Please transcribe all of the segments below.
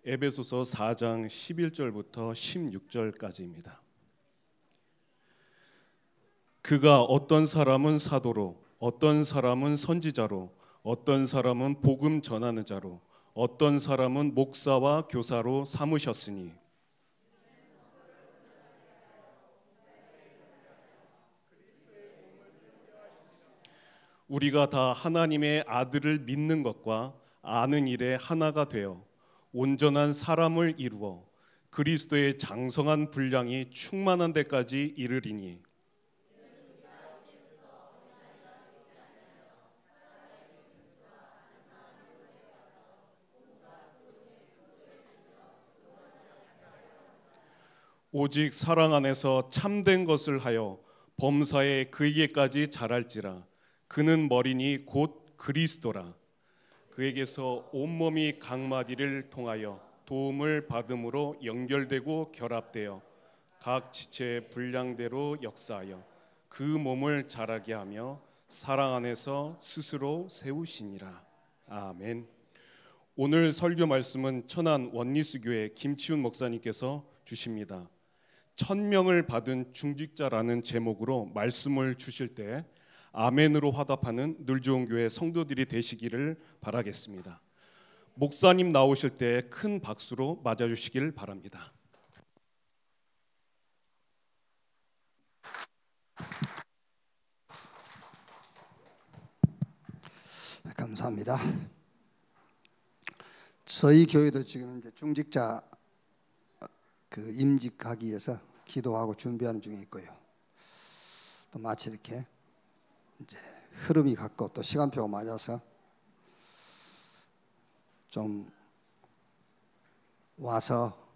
에베소서 4장 11절부터 16절까지입니다. 그가 어떤 사람은 사도로, 어떤 사람은 선지자로, 어떤 사람은 복음 전하는 자로, 어떤 사람은 목사와 교사로 삼으셨으니 우리가 다 하나님의 아들을 믿는 것과 아는 일에 하나가 되어 온전한 사람을 이루어 그리스도의 장성한 분량이 충만한 데까지 이르리니 오직 사랑 안에서 참된 것을 하여 범사에 그에게까지 자랄지라. 그는 머리니 곧 그리스도라. 그에게서 온몸이 각 마디를 통하여 도움을 받음으로 연결되고 결합되어 각 지체의 분량대로 역사하여 그 몸을 자라게 하며 사랑 안에서 스스로 세우시니라. 아멘. 오늘 설교 말씀은 천안 원리스교회 김치훈 목사님께서 주십니다. 1000명을 받은 중직자라는 제목으로 말씀을 주실 때 아멘으로 화답하는 늘좋은교회 성도들이 되시기를 바라겠습니다. 목사님 나오실 때 큰 박수로 맞아주시길 바랍니다. 감사합니다. 저희 교회도 지금 이제 중직자 임직하기 위해서 기도하고 준비하는 중에 있고요. 또 마치 이렇게 이제 흐름이 같고 또 시간표가 맞아서 좀 와서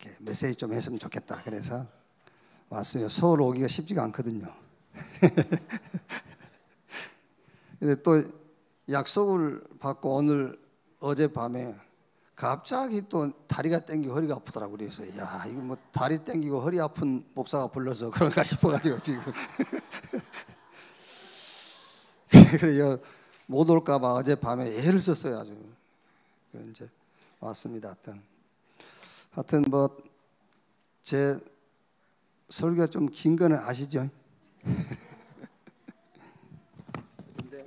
이렇게 메시지 좀 했으면 좋겠다. 그래서 왔어요. 서울 오기가 쉽지가 않거든요. 근데 또 약속을 받고 어젯밤에 갑자기 또 다리가 땡기고 허리가 아프더라고요. 그래서 야, 이거 뭐 다리 땡기고 허리 아픈 목사가 불러서 그런가 싶어가지고 지금 그래요. 못 올까봐 어젯밤에 애를 썼어요. 아주. 이제 왔습니다. 하여튼 뭐 제 설교가 좀 긴 거는 아시죠? 근데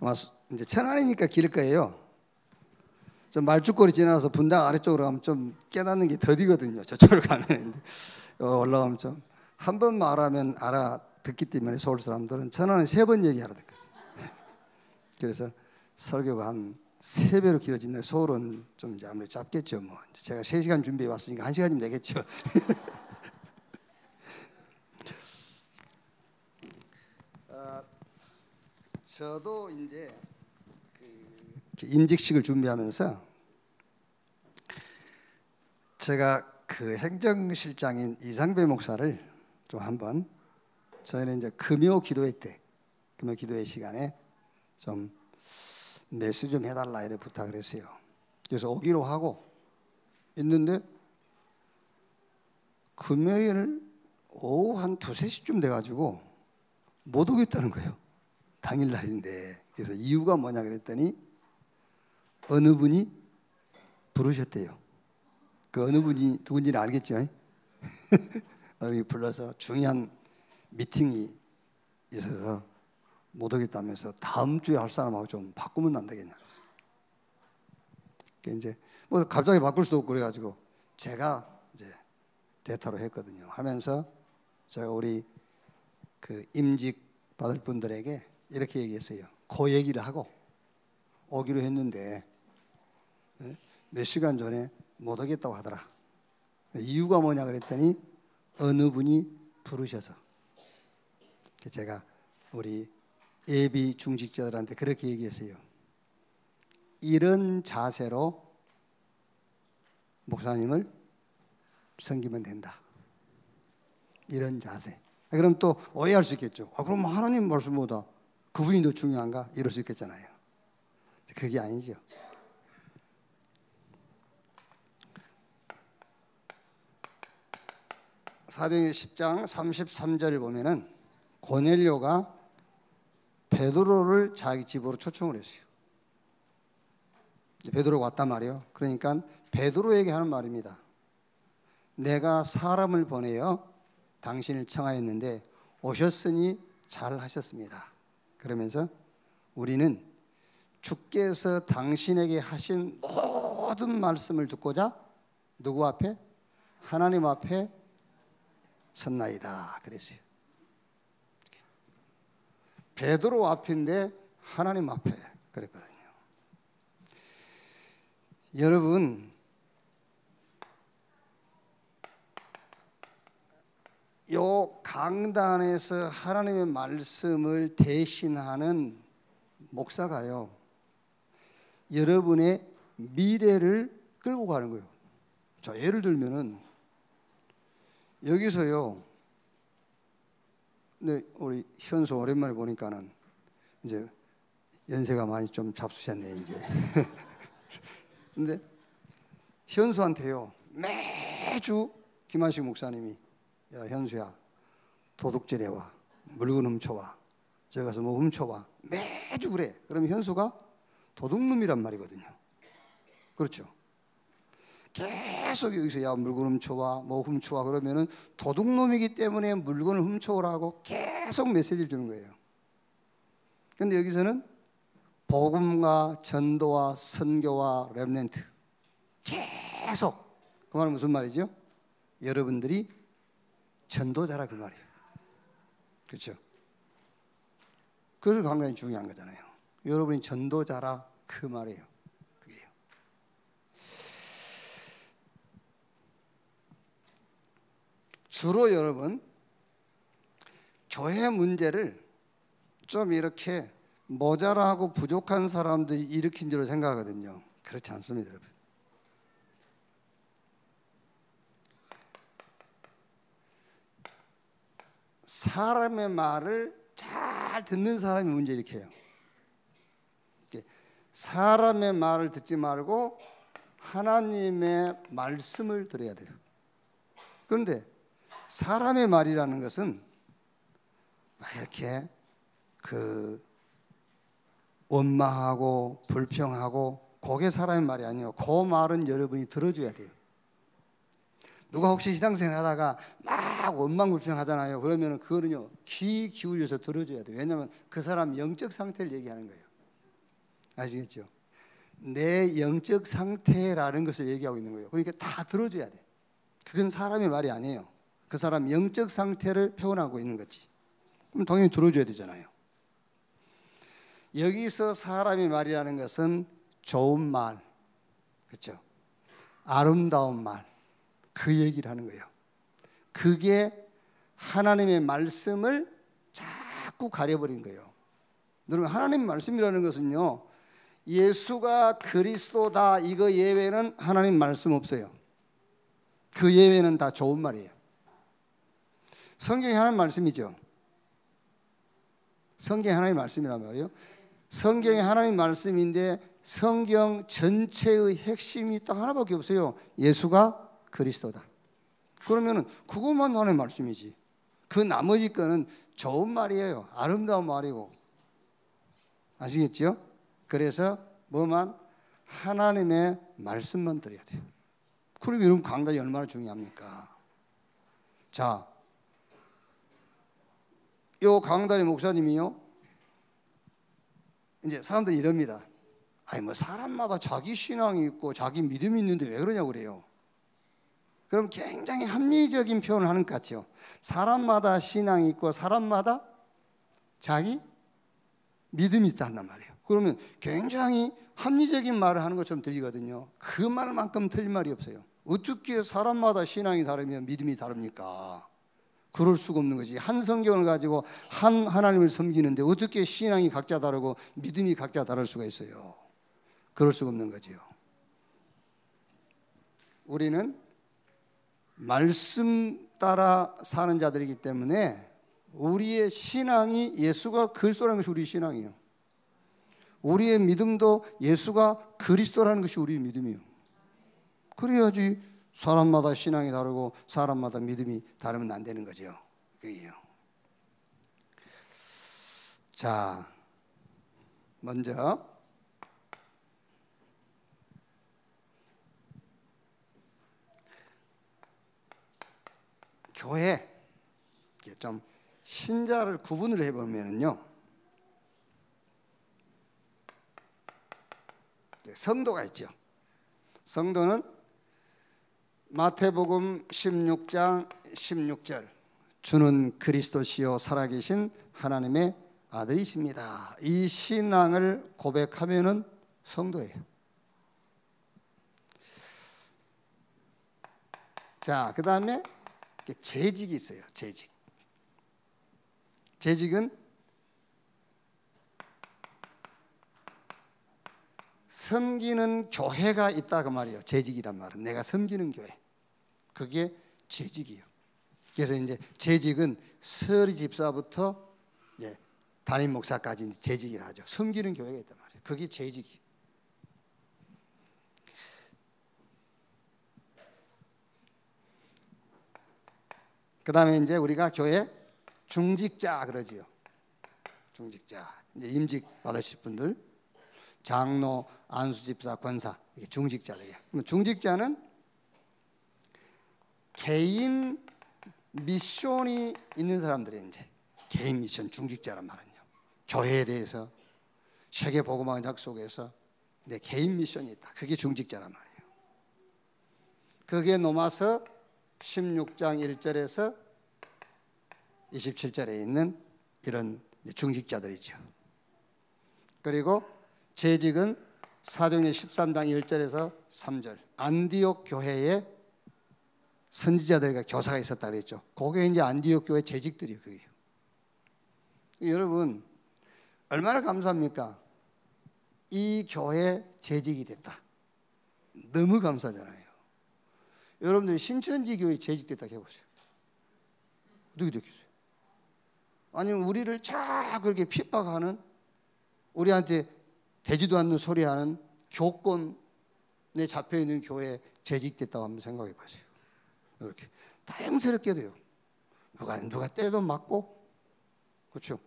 아마 이제 천안이니까 길 거예요. 저 말죽거리 지나서 분당 아래쪽으로 가면 좀 깨닫는 게 더디거든요. 저쪽으로 가면 올라가면 좀 한 번 말하면 알아듣기 때문에 서울 사람들은 천안은 3번 얘기하러 듣거든요. 그래서 설교가 한 3배로 길어집니다. 서울은 좀 이제 아무래도 짧겠죠. 뭐 제가 3시간 준비해 왔으니까 1시간이면 되겠죠. 저도 이제 임직식을 준비하면서 제가 그 행정실장인 이상배 목사를 좀 한번 저희는 이제 금요 기도회 때 금요 기도회 시간에 좀 메시지 좀 해달라 이렇게 부탁을 했어요. 그래서 오기로 하고 있는데 금요일 오후 한 2-3시쯤 돼가지고 못 오겠다는 거예요. 당일날인데. 그래서 이유가 뭐냐 그랬더니 어느 분이 부르셨대요. 그 어느 분이 누군지는 알겠죠? 어느 분이 불러서 중요한 미팅이 있어서 못 오겠다면서 다음 주에 할 사람하고 좀 바꾸면 안 되겠냐. 이제 뭐 갑자기 바꿀 수도 없고 그래가지고 제가 이제 대타로 했거든요. 하면서 제가 우리 그 임직 받을 분들에게 이렇게 얘기했어요. 그 얘기를 하고 오기로 했는데 몇 시간 전에 못 오겠다고 하더라. 이유가 뭐냐 그랬더니 어느 분이 부르셔서. 제가 우리 예비 중직자들한테 그렇게 얘기했어요. 이런 자세로 목사님을 섬기면 된다. 이런 자세. 그럼 또 오해할 수 있겠죠. 그럼 하나님 말씀보다 그분이 더 중요한가? 이럴 수 있겠잖아요. 그게 아니죠. 사도행전 10장 33절을 보면은 고넬료가 베드로를 자기 집으로 초청을 했어요. 베드로가 왔단 말이에요. 그러니까 베드로에게 하는 말입니다. 내가 사람을 보내어 당신을 청하였는데 오셨으니 잘하셨습니다. 그러면서 우리는 주께서 당신에게 하신 모든 말씀을 듣고자 누구 앞에? 하나님 앞에 섰나이다 그랬어요. 베드로 앞인데 하나님 앞에 그랬거든요. 여러분, 요 강단에서 하나님의 말씀을 대신하는 목사가요, 여러분의 미래를 끌고 가는 거예요. 자, 예를 들면은 여기서요, 근데 우리 현수 오랜만에 보니까는 이제 연세가 많이 좀 잡수셨네 이제. 근데 현수한테요 매주 김한식 목사님이, 야 현수야, 도둑질해와, 물건 훔쳐와, 저기 가서 뭐 훔쳐와, 매주 그래. 그러면 현수가 도둑놈이란 말이거든요. 그렇죠? 계속 여기서 야 물건 훔쳐와, 뭐 훔쳐와 그러면은 도둑놈이기 때문에 물건을 훔쳐오라고 계속 메시지를 주는 거예요. 그런데 여기서는 복음과 전도와 선교와 렘넌트, 계속, 그 말은 무슨 말이죠? 여러분들이 전도자라 그 말이에요. 그렇죠? 그래서 굉장히 중요한 거잖아요. 여러분이 전도자라 그 말이에요. 그게요. 주로 여러분 교회 문제를 좀 이렇게 모자라고 부족한 사람들이 일으킨 줄로 생각하거든요. 그렇지 않습니다, 여러분. 사람의 말을 잘 듣는 사람이 문제 일으켜요. 사람의 말을 듣지 말고 하나님의 말씀을 들어야 돼요. 그런데 사람의 말이라는 것은 이렇게 원망하고 불평하고 그게 사람의 말이 아니에요. 그 말은 여러분이 들어줘야 돼요. 누가 혹시 신앙생활 하다가 막 원망 불평하잖아요. 그러면 그거는요 귀 기울여서 들어줘야 돼요. 왜냐하면 그 사람 영적 상태를 얘기하는 거예요. 아시겠죠? 내 영적 상태라는 것을 얘기하고 있는 거예요. 그러니까 다 들어줘야 돼. 그건 사람의 말이 아니에요. 그 사람 영적 상태를 표현하고 있는 거지. 그럼 당연히 들어줘야 되잖아요. 여기서 사람의 말이라는 것은 좋은 말, 그렇죠? 아름다운 말, 그 얘기를 하는 거예요. 그게 하나님의 말씀을 자꾸 가려버린 거예요. 여러분, 하나님의 말씀이라는 것은요, 예수가 그리스도다 이거 예외는 하나님 말씀 없어요. 그 예외는 다 좋은 말이에요. 성경이 하나님 말씀이죠. 성경이 하나님 말씀이란 말이에요. 성경이 하나님 말씀인데 성경 전체의 핵심이 딱 하나밖에 없어요. 예수가 그리스도다. 그러면은 그것만 하나님 말씀이지. 그 나머지 거는 좋은 말이에요. 아름다운 말이고. 아시겠죠? 그래서 뭐만 하나님의 말씀만 드려야 돼요. 그리고 여러분 강단이 얼마나 중요합니까? 자, 요 강단의 목사님이요, 이제 사람들이 이럽니다. 아니 뭐 사람마다 자기 신앙이 있고 자기 믿음이 있는데 왜 그러냐고 그래요. 그럼 굉장히 합리적인 표현을 하는 것 같죠. 사람마다 신앙이 있고 사람마다 자기 믿음이 있다 한단 말이에요. 그러면 굉장히 합리적인 말을 하는 것처럼 들리거든요. 그 말만큼 틀린 말이 없어요. 어떻게 사람마다 신앙이 다르면 믿음이 다릅니까? 그럴 수가 없는 거지. 한 성경을 가지고 한 하나님을 섬기는데 어떻게 신앙이 각자 다르고 믿음이 각자 다를 수가 있어요? 그럴 수가 없는 거지요. 우리는 말씀 따라 사는 자들이기 때문에 우리의 신앙이 예수가 그리스도라는 것이 우리의 신앙이에요. 우리의 믿음도 예수가 그리스도라는 것이 우리의 믿음이에요. 그래야지 사람마다 신앙이 다르고 사람마다 믿음이 다르면 안 되는 거죠. 그게요. 자, 먼저 교회 좀 신자를 구분을 해보면은요, 성도가 있죠. 성도는 마태복음 16장 16절, 주는 그리스도시요 살아계신 하나님의 아들이십니다. 이 신앙을 고백하면은 성도예요. 자, 그 다음에 재직이 있어요. 재직은 섬기는 교회가 있다 그 말이에요. 재직이란 말은 내가 섬기는 교회, 그게 재직이에요. 그래서 이제 재직은 서리 집사부터 이제 담임 목사까지 재직을 하죠. 섬기는 교회가 있단 말이에요. 그게 재직이에요. 그 다음에 이제 우리가 교회 중직자 그러지요. 중직자, 이제 임직 받으실 분들, 장로, 안수집사, 권사, 이게 중직자들이에요. 그럼 중직자는 개인 미션이 있는 사람들이 이제 개인 미션 중직자란 말은요. 교회에 대해서 세계 복음화 약속에서 내 개인 미션이 있다. 그게 중직자란 말이에요. 그게 로마서 16장 1절에서 27절에 있는 이런 중직자들이죠. 그리고 재직은 사도행전 13장 1절에서 3절, 안디옥 교회에 선지자들과 교사가 있었다 그랬죠. 그게 이제 안디옥 교회 재직들이에요. 그게. 여러분 얼마나 감사합니까? 이 교회 재직이 됐다. 너무 감사하잖아요. 여러분들 신천지 교회 재직됐다 해보세요. 어떻게 됐겠어요? 아니면 우리를 자꾸 그렇게 핍박하는, 우리한테 되지도 않는 소리하는 교권에 잡혀있는 교회에 재직됐다고 한번 생각해 보세요. 이렇게 다행스럽게 돼요. 누가 때도 맞고, 그렇죠?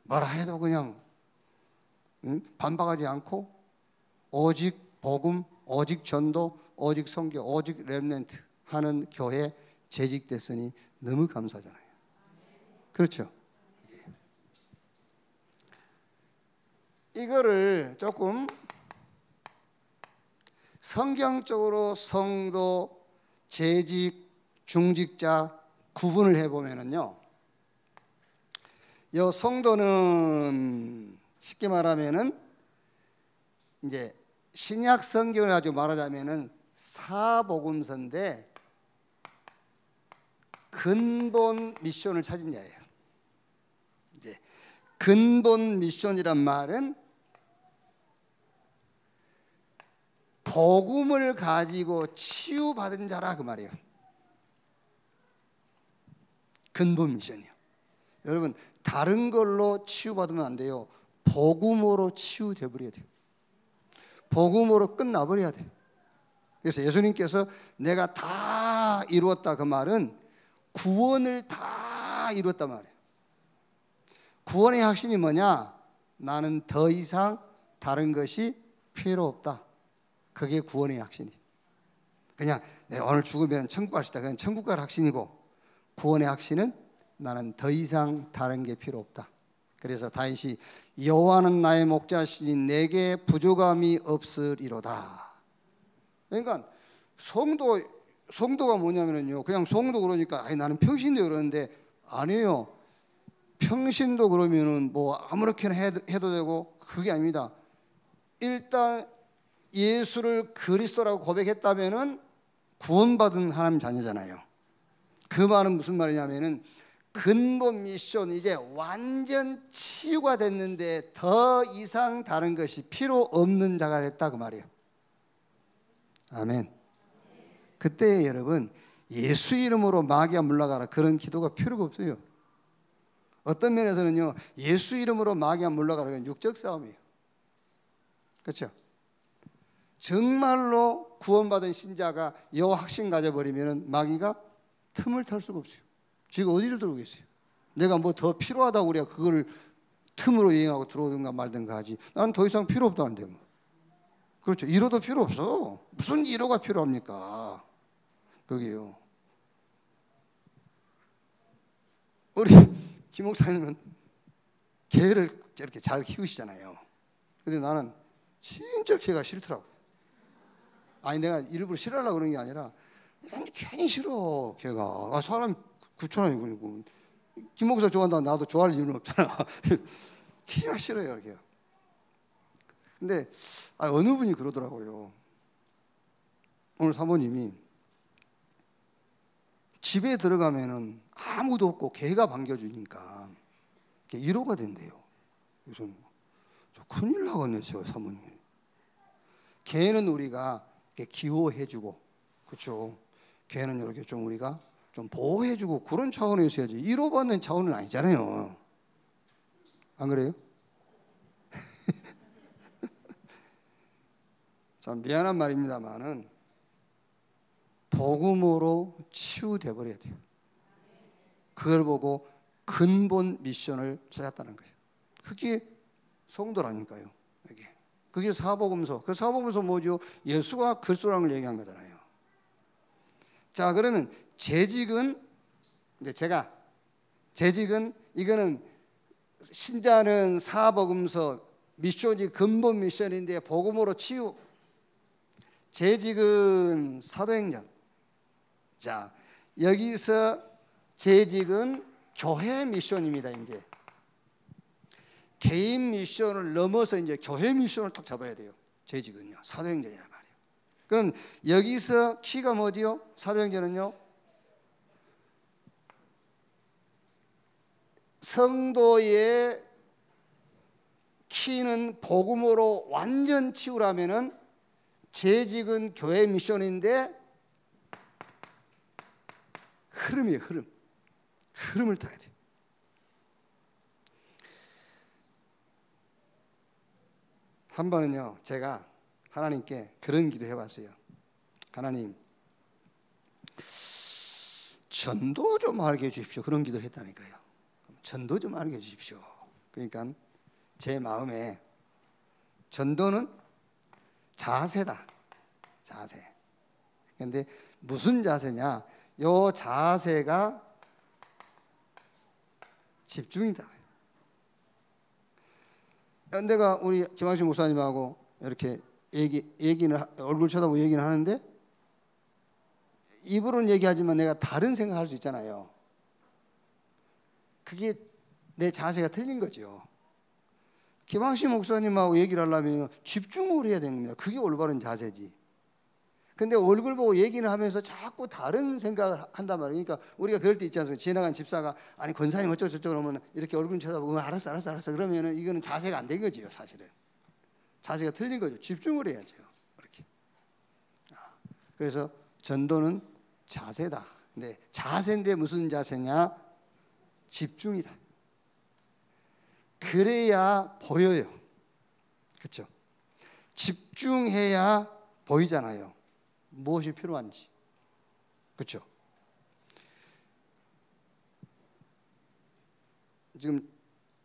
뭐라 해도 그냥 반박하지 않고, 오직 복음, 오직 전도, 오직 선교, 오직 렘넌트 하는 교회에 재직됐으니 너무 감사하잖아요. 그렇죠? 이거를 조금 성경적으로 성도, 재직, 중직자 구분을 해보면은요, 이 성도는 쉽게 말하면은 이제 신약 성경을 가지고 말하자면은 사복음서인데 근본 미션을 찾은 자예요. 이제 근본 미션이란 말은 복음을 가지고 치유받은 자라 그 말이에요. 근본 미션이요. 여러분 다른 걸로 치유받으면 안 돼요. 복음으로 치유돼 버려야 돼요. 복음으로 끝나버려야 돼요. 그래서 예수님께서 내가 다 이루었다 그 말은 구원을 다 이루었단 말이에요. 구원의 확신이 뭐냐? 나는 더 이상 다른 것이 필요 없다. 그게 구원의 확신이. 그냥 내가 오늘 죽으면 천국 갈 수 있다. 그냥 천국 갈 확신이고, 구원의 확신은 나는 더 이상 다른 게 필요 없다. 그래서 다윗이 여호와는 나의 목자시니 내게 부족함이 없으리로다. 그러니까 성도가 뭐냐면요, 그냥 성도 그러니까 나는 평신도 그러는데 아니에요. 평신도 그러면은 뭐 아무렇게나 해도 되고 그게 아닙니다. 일단 예수를 그리스도라고 고백했다면은 구원받은 하나님 자녀잖아요. 그 말은 무슨 말이냐면은 근본 미션, 이제 완전 치유가 됐는데 더 이상 다른 것이 필요 없는 자가 됐다 그 말이에요. 아멘. 그때 여러분 예수 이름으로 마귀야 물러가라 그런 기도가 필요가 없어요. 어떤 면에서는요, 예수 이름으로 마귀야 물러가라 그건 육적 싸움이에요. 그렇죠? 정말로 구원받은 신자가 이 확신 가져버리면 마귀가 틈을 탈 수가 없어요. 지금 어디를 들어오겠어요? 내가 뭐 더 필요하다고 우리가 그걸 틈으로 이용하고 들어오든가 말든가 하지. 난 더 이상 필요 없다는데 뭐. 그렇죠. 1호도 필요 없어. 무슨 1호가 필요합니까? 그게요. 우리 김 목사님은 개를 저렇게 잘 키우시잖아요. 근데 나는 진짜 개가 싫더라고. 아니 내가 일부러 싫어하려고 그런 게 아니라 괜히 싫어 개가. 아, 사람 그렇잖아요. 그리고 김 목사 좋아한다 나도 좋아할 이유는 없잖아. 개가 싫어요 개가. 근데 어느 분이 그러더라고요. 오늘 사모님이 집에 들어가면은 아무도 없고 개가 반겨주니까 위로가 된대요. 그래서 저 큰일 나겠네, 저 사모님. 개는 우리가 기호해주고, 그렇죠? 개는 이렇게 좀 우리가 좀 보호해주고 그런 차원에서 해야지. 위로받는 차원은 아니잖아요. 안 그래요? 참 미안한 말입니다만은 복음으로 치유돼 버려야 돼요. 그걸 보고 근본 미션을 찾았다는 거예요. 그게 성도라니까요. 그게 사복음서. 그 사복음서 뭐죠? 예수가 그리스도라는 걸 얘기한 거잖아요. 자, 그러면 재직은 이제 재직은 이거는 신자는 사복음서 미션이 근본 미션인데 복음으로 치유. 재직은 사도행전. 자, 여기서 재직은 교회 미션입니다. 이제 개인 미션을 넘어서 이제 교회 미션을 딱 잡아야 돼요. 재직은요. 사도행전이란 말이에요. 그럼 여기서 키가 뭐지요? 사도행전은요. 성도의 키는 복음으로 완전 치우라면은 재직은 교회 미션인데 흐름이에요. 흐름을 타야 돼요. 한 번은요, 제가 하나님께 그런 기도 해봤어요. 하나님, 전도 좀 알게 해주십시오. 그런 기도를 했다니까요. 전도 좀 알게 해주십시오. 그러니까 제 마음에 전도는 자세다. 자세. 그런데 무슨 자세냐? 요 자세가 집중이다. 내가 우리 김학신 목사님하고 이렇게 얘기는 얼굴 쳐다보고 얘기는 하는데 입으로는 얘기하지만 내가 다른 생각할 수 있잖아요. 그게 내 자세가 틀린 거죠. 김학신 목사님하고 얘기를 하려면 집중을 해야 되는 겁니다. 그게 올바른 자세지. 근데 얼굴 보고 얘기를 하면서 자꾸 다른 생각을 한단 말이에요. 그러니까 우리가 그럴 때 있지 않습니까? 지나간 집사가 아니 권사님 어쩌고저쩌고 그러면 이렇게 얼굴 쳐다보고 알았어 그러면은 이거는 자세가 안 된 거지요. 사실은 자세가 틀린 거죠. 집중을 해야죠. 그렇게. 그래서 전도는 자세다. 근데 자세인데 무슨 자세냐? 집중이다. 그래야 보여요. 그렇죠? 집중해야 보이잖아요. 무엇이 필요한지. 그렇죠? 지금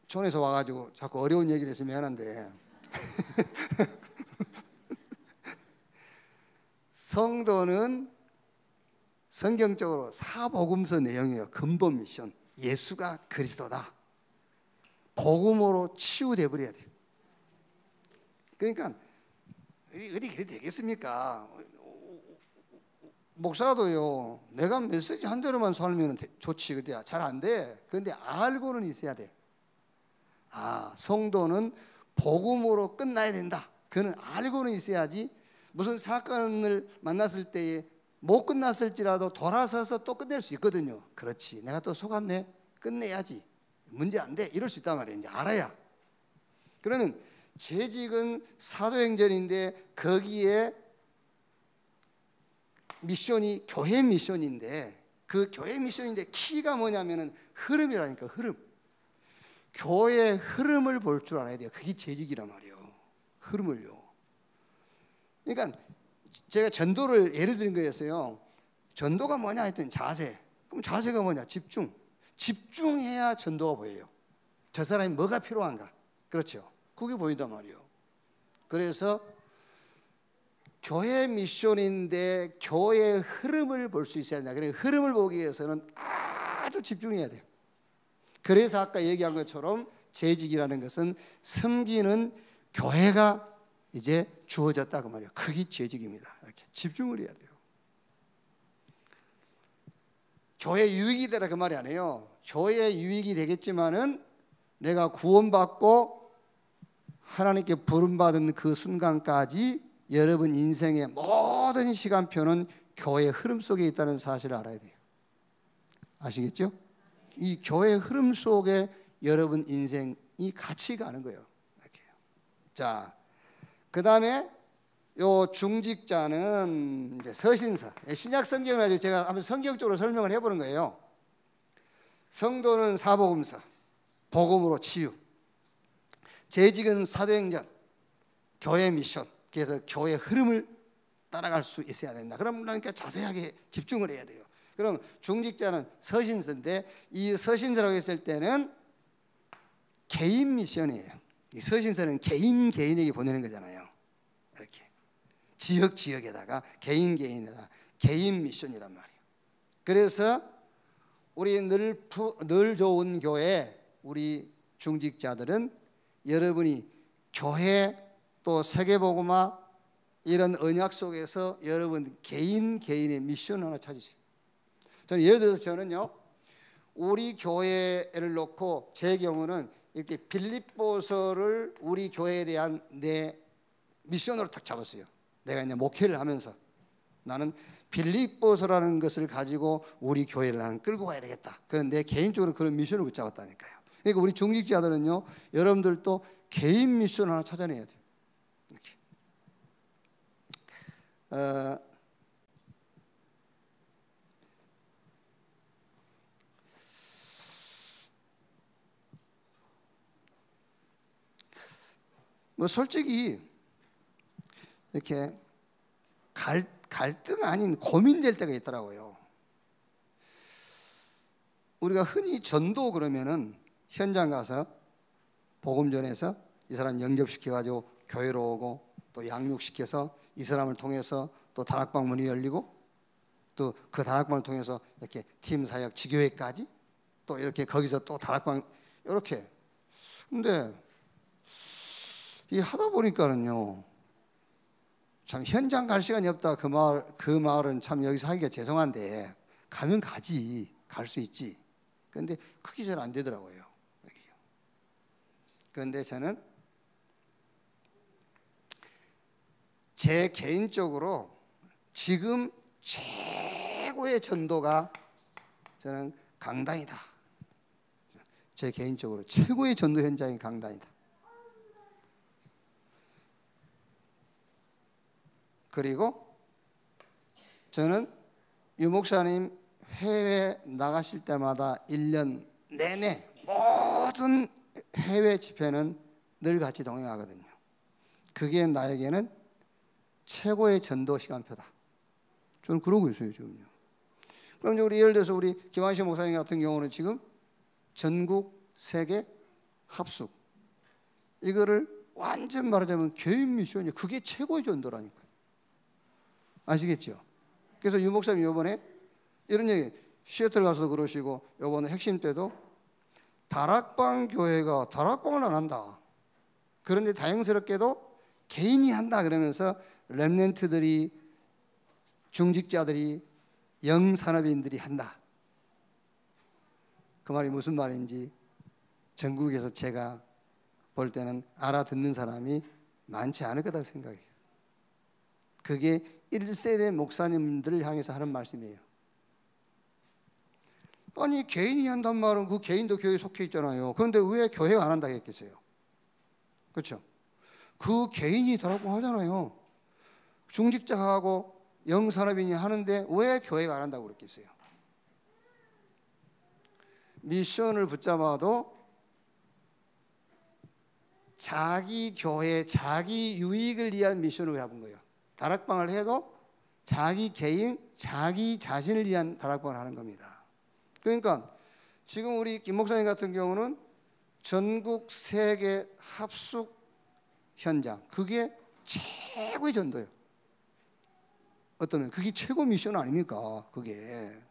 촌에서 와가지고 자꾸 어려운 얘기를 해서 미안한데 성도는 성경적으로 사복음서 내용이에요. 근본 미션. 예수가 그리스도다. 복음으로 치유돼 버려야 돼요. 그러니까 어디 그래도 되겠습니까? 목사도요, 내가 메시지 한 대로만 살면 좋지. 근데 잘 안 돼. 그런데 알고는 있어야 돼. 성도는 복음으로 끝나야 된다. 그는 알고는 있어야지. 무슨 사건을 만났을 때에 못 끝났을지라도 돌아서서 또 끝낼 수 있거든요. 그렇지. 내가 또 속았네. 끝내야지. 문제 안 돼. 이럴 수 있단 말이에요. 이제 알아야. 그러면 재직은 사도행전인데 거기에 미션이 교회 미션인데 그 교회 미션인데 키가 뭐냐면은 흐름이라니까. 흐름. 교회의 흐름을 볼 줄 알아야 돼요. 그게 재직이란 말이에요. 흐름을요. 그러니까 제가 전도를 예를 드린 거였어요. 전도가 뭐냐 했더니 자세. 그럼 자세가 뭐냐? 집중. 집중해야 전도가 보여요. 저 사람이 뭐가 필요한가? 그렇죠. 그게 보인단 말이에요. 그래서 교회 미션인데 교회의 흐름을 볼 수 있어야 된다. 그러니까 흐름을 보기 위해서는 아주 집중해야 돼요. 그래서 아까 얘기한 것처럼 재직이라는 것은 섬기는 교회가 이제 주어졌다 그 말이에요. 그게 재직입니다. 이렇게 집중을 해야 돼요. 교회 유익이 되라 그 말이 아니에요. 교회 유익이 되겠지만은 내가 구원받고 하나님께 부름받은 그 순간까지 여러분 인생의 모든 시간표는 교회의 흐름 속에 있다는 사실을 알아야 돼요. 아시겠죠? 이 교회의 흐름 속에 여러분 인생이 같이 가는 거예요. 이렇게. 자, 그 다음에 요 중직자는 이제 서신서. 신약 성경을 가지고 제가 한번 성경적으로 설명을 해보는 거예요. 성도는 사복음서, 복음으로 치유. 재직은 사도행전, 교회 미션. 그래서 교회 흐름을 따라갈 수 있어야 된다. 그러니까 자세하게 집중을 해야 돼요. 그럼 중직자는 서신서인데 이 서신서라고 했을 때는 개인 미션이에요. 이 서신서는 개인에게 보내는 거잖아요. 이렇게 지역에다가 개인에다가 개인 미션이란 말이에요. 그래서 우리 늘 좋은 교회 우리 중직자들은 여러분이 교회 또 세계복음화 이런 언약 속에서 여러분 개인의 미션 하나 찾으세요. 저는 예를 들어서 저는요 우리 교회를 놓고 제 경우는 이렇게 빌립보서를 우리 교회에 대한 내 미션으로 딱 잡았어요. 내가 이제 목회를 하면서 나는 빌립보서라는 것을 가지고 우리 교회를 나는 끌고 가야 되겠다. 그런 내 개인적으로 그런 미션을 붙잡았다니까요. 그러니까 우리 중직자들은요 여러분들도 개인 미션 하나 찾아내야 돼요. 이렇게. 뭐 솔직히 이렇게 갈등 아닌 고민될 때가 있더라고요. 우리가 흔히 전도 그러면은 현장 가서 복음 전해서 이 사람 영접시켜가지고 교회로 오고 또 양육시켜서 이 사람을 통해서 또 다락방 문이 열리고 또 그 다락방을 통해서 이렇게 팀 사역 지교회까지 또 이렇게 거기서 또 다락방 이렇게. 근데 이 하다 보니까는요 참 현장 갈 시간이 없다. 그 말은 참 여기서 하기가 죄송한데 가면 가지, 갈 수 있지. 그런데 그게 잘 안 되더라고요. 그런데 저는 제 개인적으로 지금 최고의 전도가 저는 강단이다. 제 개인적으로 최고의 전도 현장이 강단이다. 그리고 저는 유 목사님 해외 나가실 때마다 1년 내내 모든 해외 집회는 늘 같이 동행하거든요. 그게 나에게는 최고의 전도 시간표다. 저는 그러고 있어요 지금요. 그럼 우리 예를 들어서 우리 김한식 목사님 같은 경우는 지금 전국 세계 합숙 이거를 완전 말하자면 개인 미션이 그게 최고의 전도라니까요. 아시겠죠? 그래서 유 목사님 이번에 이런 얘기 시애틀 가서도 그러시고 이번에 핵심 때도 다락방 교회가 다락방을 안 한다. 그런데 다행스럽게도 개인이 한다 그러면서 렘넌트들이 중직자들이 영산업인들이 한다. 그 말이 무슨 말인지 전국에서 제가 볼 때는 알아듣는 사람이 많지 않을 거다 생각해요. 그게 1세대 목사님들을 향해서 하는 말씀이에요. 아니 개인이 한단 말은 그 개인도 교회에 속해 있잖아요. 그런데 왜 교회가 안 한다 했겠어요? 그렇죠? 그 개인이 다락방 하잖아요. 중직자하고 영산업인이 하는데 왜 교회가 안 한다고 그랬겠어요? 미션을 붙잡아도 자기 교회, 자기 유익을 위한 미션을 잡은 거예요. 다락방을 해도 자기 개인, 자기 자신을 위한 다락방을 하는 겁니다. 그러니까 지금 우리 김 목사님 같은 경우는 전국 세계 합숙 현장 그게 최고의 전도예요. 어떤 그게 최고 미션 아닙니까? 그게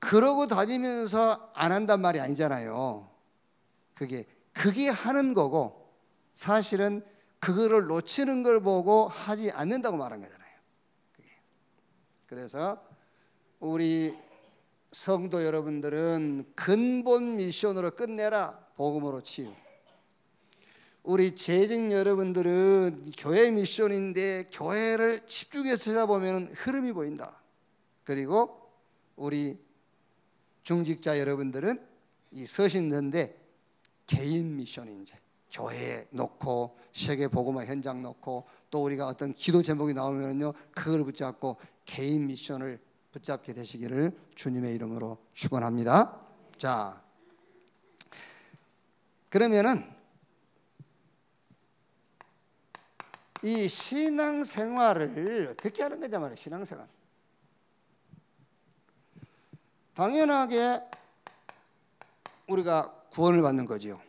그러고 다니면서 안 한단 말이 아니잖아요. 그게 하는 거고, 사실은 그거를 놓치는 걸 보고 하지 않는다고 말한 거잖아요. 그래서 우리 성도 여러분들은 근본 미션으로 끝내라. 복음으로 치유. 우리 재직 여러분들은 교회 미션인데 교회를 집중해서 찾아보면 흐름이 보인다. 그리고 우리 중직자 여러분들은 이 서신인데 개인 미션이 이제 교회에 놓고 세계 복음화 현장 놓고 또 우리가 어떤 기도 제목이 나오면요 그걸 붙잡고 개인 미션을 붙잡게 되시기를 주님의 이름으로 축원합니다. 자, 그러면은 이 신앙생활을 어떻게 하는 거냐 말이에요. 신앙생활 당연하게 우리가 구원을 받는 거지요.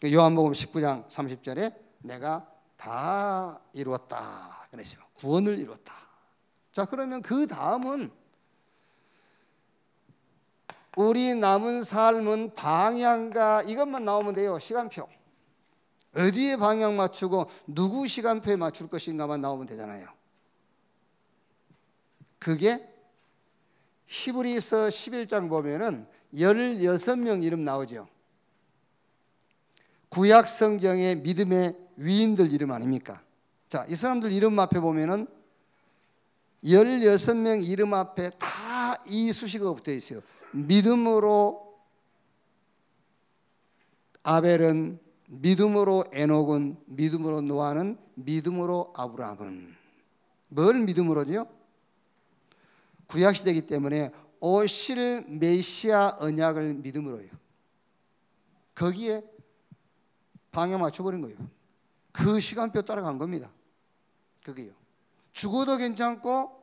요한복음 19장 30절에 내가 다 이루었다 그랬어요. 구원을 이루었다. 자, 그러면 그 다음은 우리 남은 삶은 방향과 이것만 나오면 돼요. 시간표. 어디에 방향 맞추고 누구 시간표에 맞출 것인가만 나오면 되잖아요. 그게 히브리서 11장 보면은 16명 이름 나오죠. 구약 성경의 믿음의 위인들 이름 아닙니까? 자, 이 사람들 이름 앞에 보면은 16명 이름 앞에 다 이 수식어가 붙어 있어요. 믿음으로 아벨은, 믿음으로 에녹은, 믿음으로 노아는, 믿음으로 아브라함은. 뭘 믿음으로죠? 구약시대이기 때문에 오실 메시아 언약을 믿음으로요. 거기에 방향 맞춰버린 거예요. 그 시간표 따라간 겁니다. 그게요. 죽어도 괜찮고,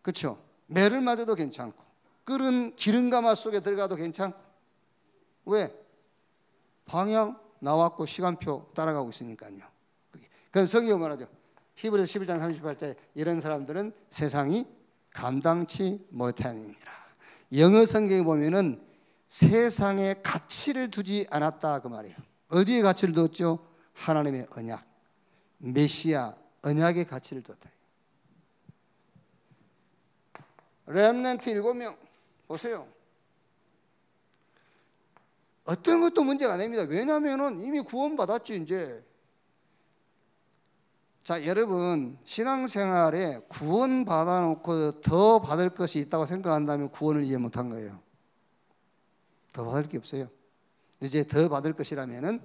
그렇죠? 매를 맞아도 괜찮고, 끓은 기름가마 속에 들어가도 괜찮고. 왜? 방향 나왔고 시간표 따라가고 있으니까요. 그럼 성경이 말하죠. 히브리서 11장 38절 이런 사람들은 세상이 감당치 못하느니라. 영어 성경에 보면은 세상에 가치를 두지 않았다 그 말이에요. 어디에 가치를 두었죠? 하나님의 언약, 메시아 언약의 가치를 두었다. 렘넌트 7명 보세요. 어떤 것도 문제가 아닙니다. 왜냐하면 이미 구원받았지 이제. 자, 여러분 신앙생활에 구원받아놓고 더 받을 것이 있다고 생각한다면 구원을 이해 못한 거예요. 더 받을 게 없어요. 이제 더 받을 것이라면은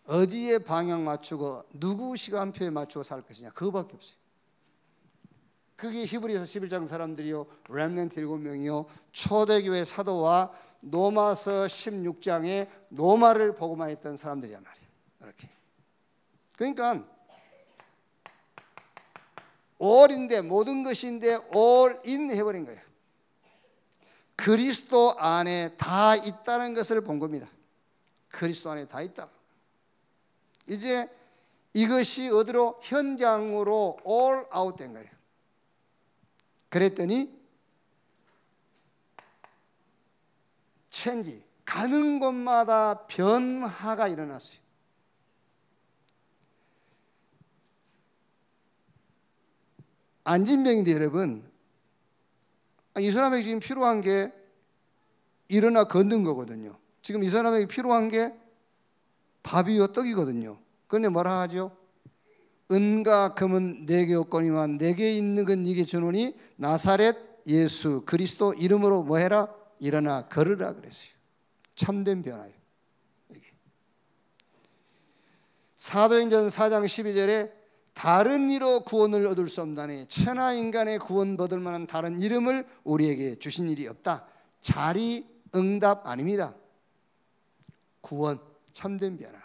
어디에 방향 맞추고 누구 시간표에 맞추고 살 것이냐 그거밖에 없어요. 그게 히브리서 11장 사람들이요, 렘넌트 7명이요, 초대교회 사도와 로마서 16장에 로마를 복음화했던 사람들이란 말이에요. 이렇게. 그러니까 all인데 모든 것인데 all-in 해버린 거예요. 그리스도 안에 다 있다는 것을 본 겁니다. 그리스도 안에 다 있다. 이제 이것이 어디로 현장으로 all out 된 거예요. 그랬더니 체인지, 가는 곳마다 변화가 일어났어요. 안진병인데 여러분, 이 사람에게 지금 필요한 게 일어나 걷는 거거든요. 지금 이 사람에게 필요한 게 밥이요 떡이거든요. 그런데 뭐라 하죠? 은과 금은 내게 없거니와 내게 있는 건 네게 주노니 나사렛 예수 그리스도 이름으로 뭐해라? 일어나 걸으라 그랬어요. 참된 변화예요. 사도행전 4장 12절에 다른 이로 구원을 얻을 수 없나니 천하 인간의 구원 받을 만한 다른 이름을 우리에게 주신 일이 없다. 자리 응답 아닙니다. 구원, 참된 변화.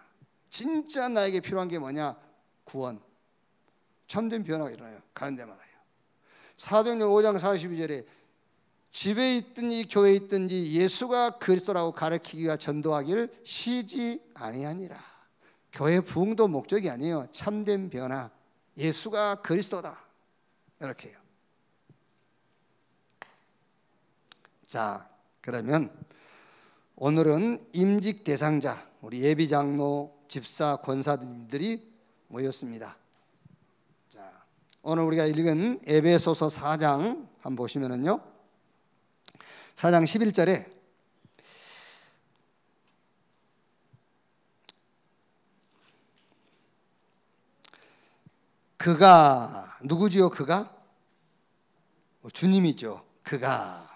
진짜 나에게 필요한 게 뭐냐? 구원, 참된 변화가 일어나요. 가는 데마다요. 사도행전 5장 42절에 집에 있든지 교회에 있든지 예수가 그리스도라고 가르치기 위하 전도하기를 쉬지 아니하니라. 교회 부흥도 목적이 아니에요. 참된 변화, 예수가 그리스도다. 이렇게요. 자, 그러면 오늘은 임직 대상자, 우리 예비 장로, 집사, 권사님들이 모였습니다. 자, 오늘 우리가 읽은 에베소서 4장 한번 보시면은요, 4장 11절에 그가 누구지요? 그가 주님이죠. 그가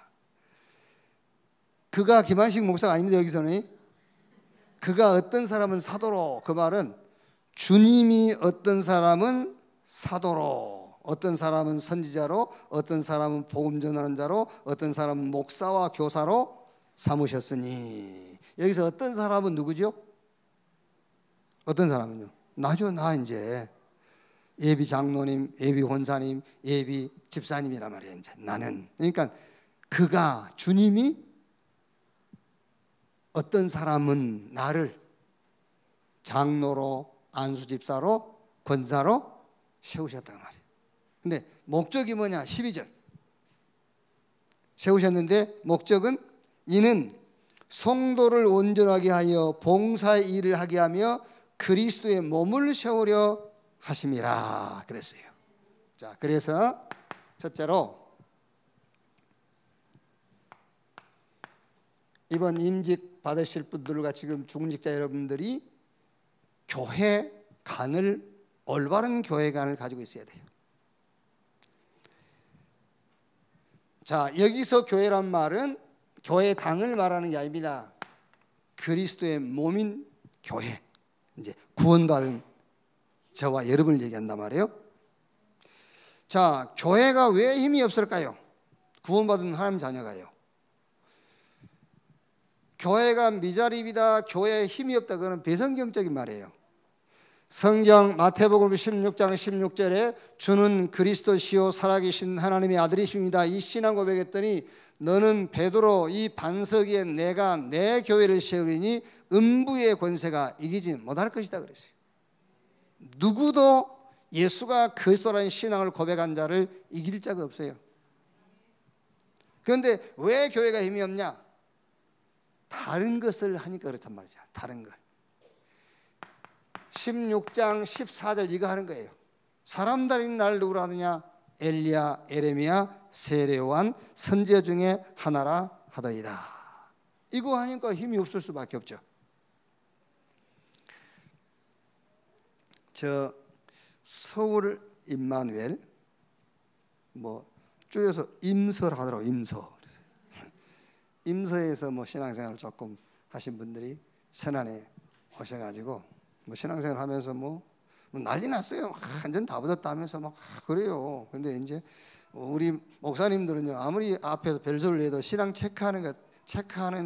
김한식 목사가 아닙니다. 여기서는 그가 어떤 사람은 사도로, 그 말은 주님이 어떤 사람은 사도로, 어떤 사람은 선지자로, 어떤 사람은 복음 전하는 자로, 어떤 사람은 목사와 교사로 삼으셨으니. 여기서 어떤 사람은 누구죠? 어떤 사람은요? 나죠. 나 이제 예비 장로님, 예비 권사님, 예비 집사님이란 말이에요. 이제 나는. 그러니까 그가, 주님이 어떤 사람은 나를 장로로, 안수집사로, 권사로 세우셨단 말이에요. 근데 목적이 뭐냐? 12절. 세우셨는데 목적은 이는 성도를 온전하게 하여 봉사의 일을 하게 하며 그리스도의 몸을 세우려 하심이라 그랬어요. 자, 그래서 첫째로 이번 임직 받으실 분들과 지금 중직자 여러분들이 교회관을, 올바른 교회관을 가지고 있어야 돼요. 자, 여기서 교회란 말은 교회당을 말하는 게 아닙니다. 그리스도의 몸인 교회, 이제 구원받은 저와 여러분을 얘기한단 말이에요. 자, 교회가 왜 힘이 없을까요? 구원받은 하나님 자녀가요. 교회가 미자립이다, 교회에 힘이 없다, 그거는 비성경적인 말이에요. 성경 마태복음 16장 16절에 주는 그리스도시요 살아계신 하나님의 아들이십니다, 이 신앙 고백했더니 너는 베드로, 이 반석 위에 내가 내 교회를 세우리니 음부의 권세가 이기지 못할 것이다 그랬어요. 누구도 예수가 그리스도라는 신앙을 고백한 자를 이길 자가 없어요. 그런데 왜 교회가 힘이 없냐? 다른 것을 하니까 그렇단 말이죠. 다른 걸. 16장 14절 이거 하는 거예요. 사람들이 나를 누구라 하느냐? 엘리야, 에레미야, 세례요한 선지자 중에 하나라 하더이다. 이거 하니까 힘이 없을 수밖에 없죠. 저 서울 임마누엘, 뭐 줄여서 임설 하더라고. 임서에서 뭐 신앙생활을 조금 하신 분들이 천안에 오셔가지고 뭐 신앙생활 하면서 뭐 난리 났어요. 완전 다 받았다 하면서 막 그래요. 근데 이제 우리 목사님들은요, 아무리 앞에서 별소리를 해도 신앙 체크하는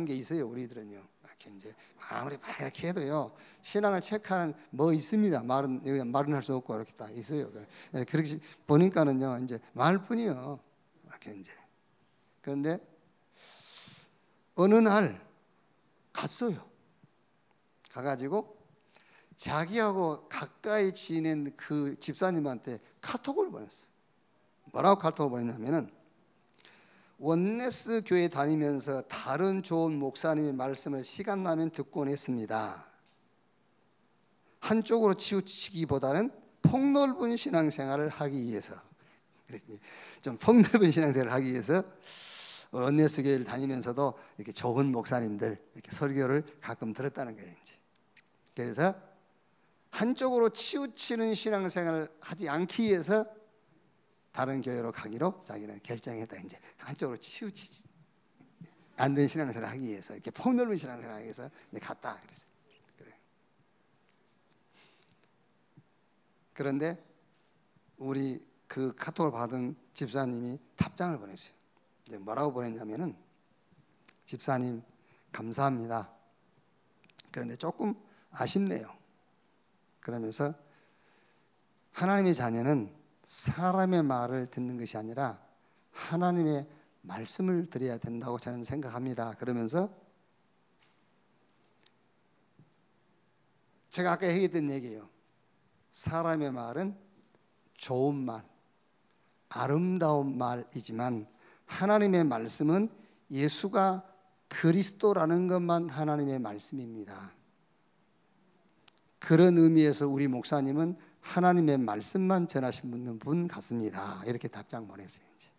게 있어요. 우리들은요, 이렇게 이제 아무리 막 이렇게 해도요, 신앙을 체크하는 뭐 있습니다. 말은 할 수 없고 이렇게 다 있어요. 그렇게 보니까는요, 이제 말뿐이요. 이렇게 이제. 그런데 어느 날 갔어요. 가가지고 자기하고 가까이 지낸 그 집사님한테 카톡을 보냈어요. 뭐라고 카톡을 보냈냐면은, 원네스 교회 다니면서 다른 좋은 목사님의 말씀을 시간 나면 듣곤 했습니다. 한쪽으로 치우치기보다는 폭넓은 신앙생활을 하기 위해서, 좀 폭넓은 신앙생활을 하기 위해서 원네스 교회를 다니면서도 이렇게 좋은 목사님들 이렇게 설교를 가끔 들었다는 거예요. 이제. 그래서 한쪽으로 치우치는 신앙생활을 하지 않기 위해서 다른 교회로 가기로 자기는 결정했다. 이제 한쪽으로 치우치지 안 된 신앙생활을 하기 위해서, 이렇게 폭넓은 신앙생활을 하기 위해서 이제 갔다 그랬어요. 그래. 그런데 우리 그 카톡을 받은 집사님이 답장을 보냈어요. 이제 뭐라고 보냈냐면은, 집사님 감사합니다. 그런데 조금 아쉽네요. 그러면서 하나님의 자녀는 사람의 말을 듣는 것이 아니라 하나님의 말씀을 드려야 된다고 저는 생각합니다. 그러면서 제가 아까 얘기했던 얘기예요. 사람의 말은 좋은 말, 아름다운 말이지만 하나님의 말씀은 예수가 그리스도라는 것만 하나님의 말씀입니다. 그런 의미에서 우리 목사님은 하나님의 말씀만 전하신 분 같습니다. 이렇게 답장 보냈어요. 이제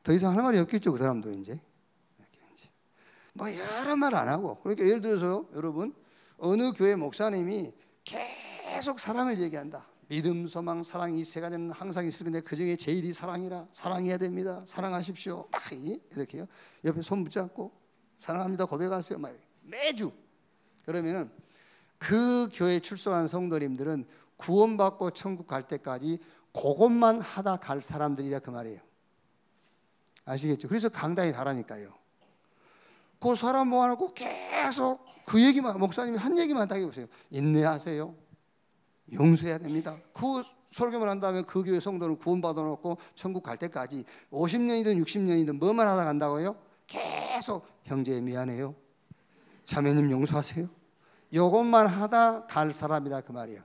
더 이상 할 말이 없겠죠, 그 사람도 이제. 뭐 여러 말 안 하고. 그러니까 예를 들어서 여러분, 어느 교회 목사님이 계속 사랑을 얘기한다. 믿음, 소망, 사랑 이 세 가지는 항상 있으는데 그 중에 제일이 사랑이라, 사랑해야 됩니다. 사랑하십시오. 막 이렇게요. 옆에 손 붙잡고 사랑합니다 고백하세요. 막 매주. 그러면은 그 교회에 출석한 성도님들은 구원받고 천국 갈 때까지 그것만 하다 갈 사람들이라 그 말이에요. 아시겠죠? 그래서 강단이 다라니까요. 그 사람 모아놓고 계속 그 얘기만, 목사님이 한 얘기만 딱 해보세요. 인내하세요. 용서해야 됩니다. 그 설교만 한다면 그 교회 성도는 구원받아 놓고 천국 갈 때까지 50년이든 60년이든 뭐만 하다 간다고요? 계속 형제 미안해요. 자매님 용서하세요. 이것만 하다 갈 사람이다 그 말이에요.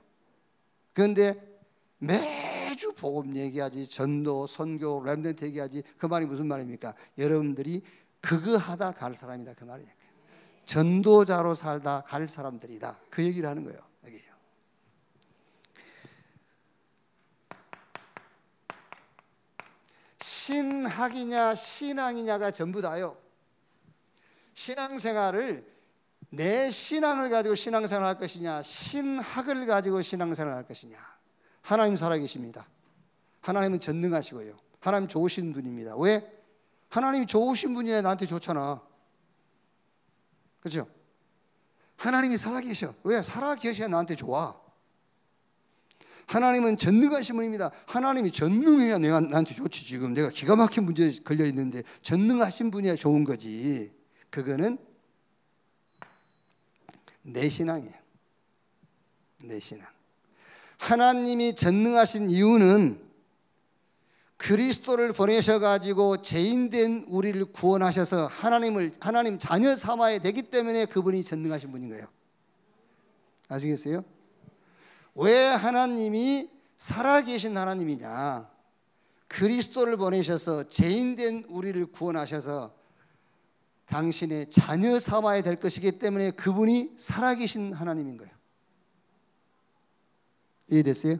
그런데 매주 복음 얘기하지, 전도, 선교, 렘넌트 얘기하지, 그 말이 무슨 말입니까? 여러분들이 그거 하다 갈 사람이다 그 말이에요. 전도자로 살다 갈 사람들이다 그 얘기를 하는 거예요. 여기요. 신학이냐 신앙이냐가 전부 다요. 신앙생활을 내 신앙을 가지고 신앙생활을 할 것이냐, 신학을 가지고 신앙생활을 할 것이냐. 하나님 살아계십니다. 하나님은 전능하시고요. 하나님 좋으신 분입니다. 왜? 하나님이 좋으신 분이야 나한테 좋잖아. 그렇죠? 하나님이 살아계셔. 왜? 살아계셔야 나한테 좋아. 하나님은 전능하신 분입니다. 하나님이 전능해야 내가 나한테 좋지. 지금 내가 기가 막힌 문제에 걸려 있는데 전능하신 분이야 좋은 거지. 그거는 내 신앙이에요. 내 신앙. 하나님이 전능하신 이유는 그리스도를 보내셔가지고 죄인된 우리를 구원하셔서 하나님 자녀 삼아야 되기 때문에 그분이 전능하신 분인 거예요. 아시겠어요? 왜 하나님이 살아계신 하나님이냐? 그리스도를 보내셔서 죄인된 우리를 구원하셔서 당신의 자녀 삼아야 될 것이기 때문에 그분이 살아계신 하나님인 거예요. 이해됐어요?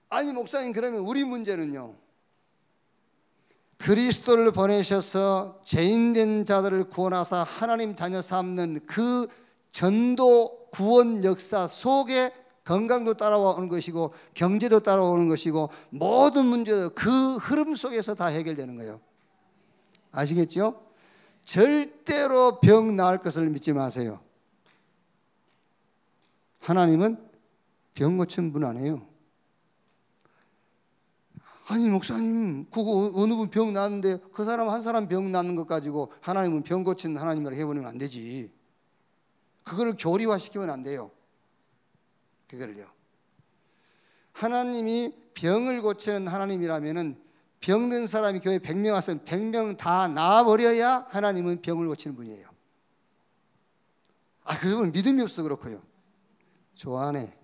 아니 목사님 그러면 우리 문제는요, 그리스도를 보내셔서 죄인된 자들을 구원하사 하나님 자녀 삼는 그 전도 구원 역사 속에 건강도 따라오는 것이고 경제도 따라오는 것이고 모든 문제도 그 흐름 속에서 다 해결되는 거예요. 아시겠죠? 절대로 병 나을 것을 믿지 마세요. 하나님은 병 고친 분 아니에요. 아니 목사님 그거 어느 분 병 나는데 그 사람 한 사람 병 나는 것 가지고 하나님은 병 고친 하나님이라고 해버리면 안 되지. 그거를 교리화시키면 안 돼요. 그거를요. 하나님이 병을 고치는 하나님이라면은 병든 사람이 교회 100명 왔으면 100명 다 나아버려야 하나님은 병을 고치는 분이에요. 그분은 믿음이 없어 그렇고요. 좋아하네.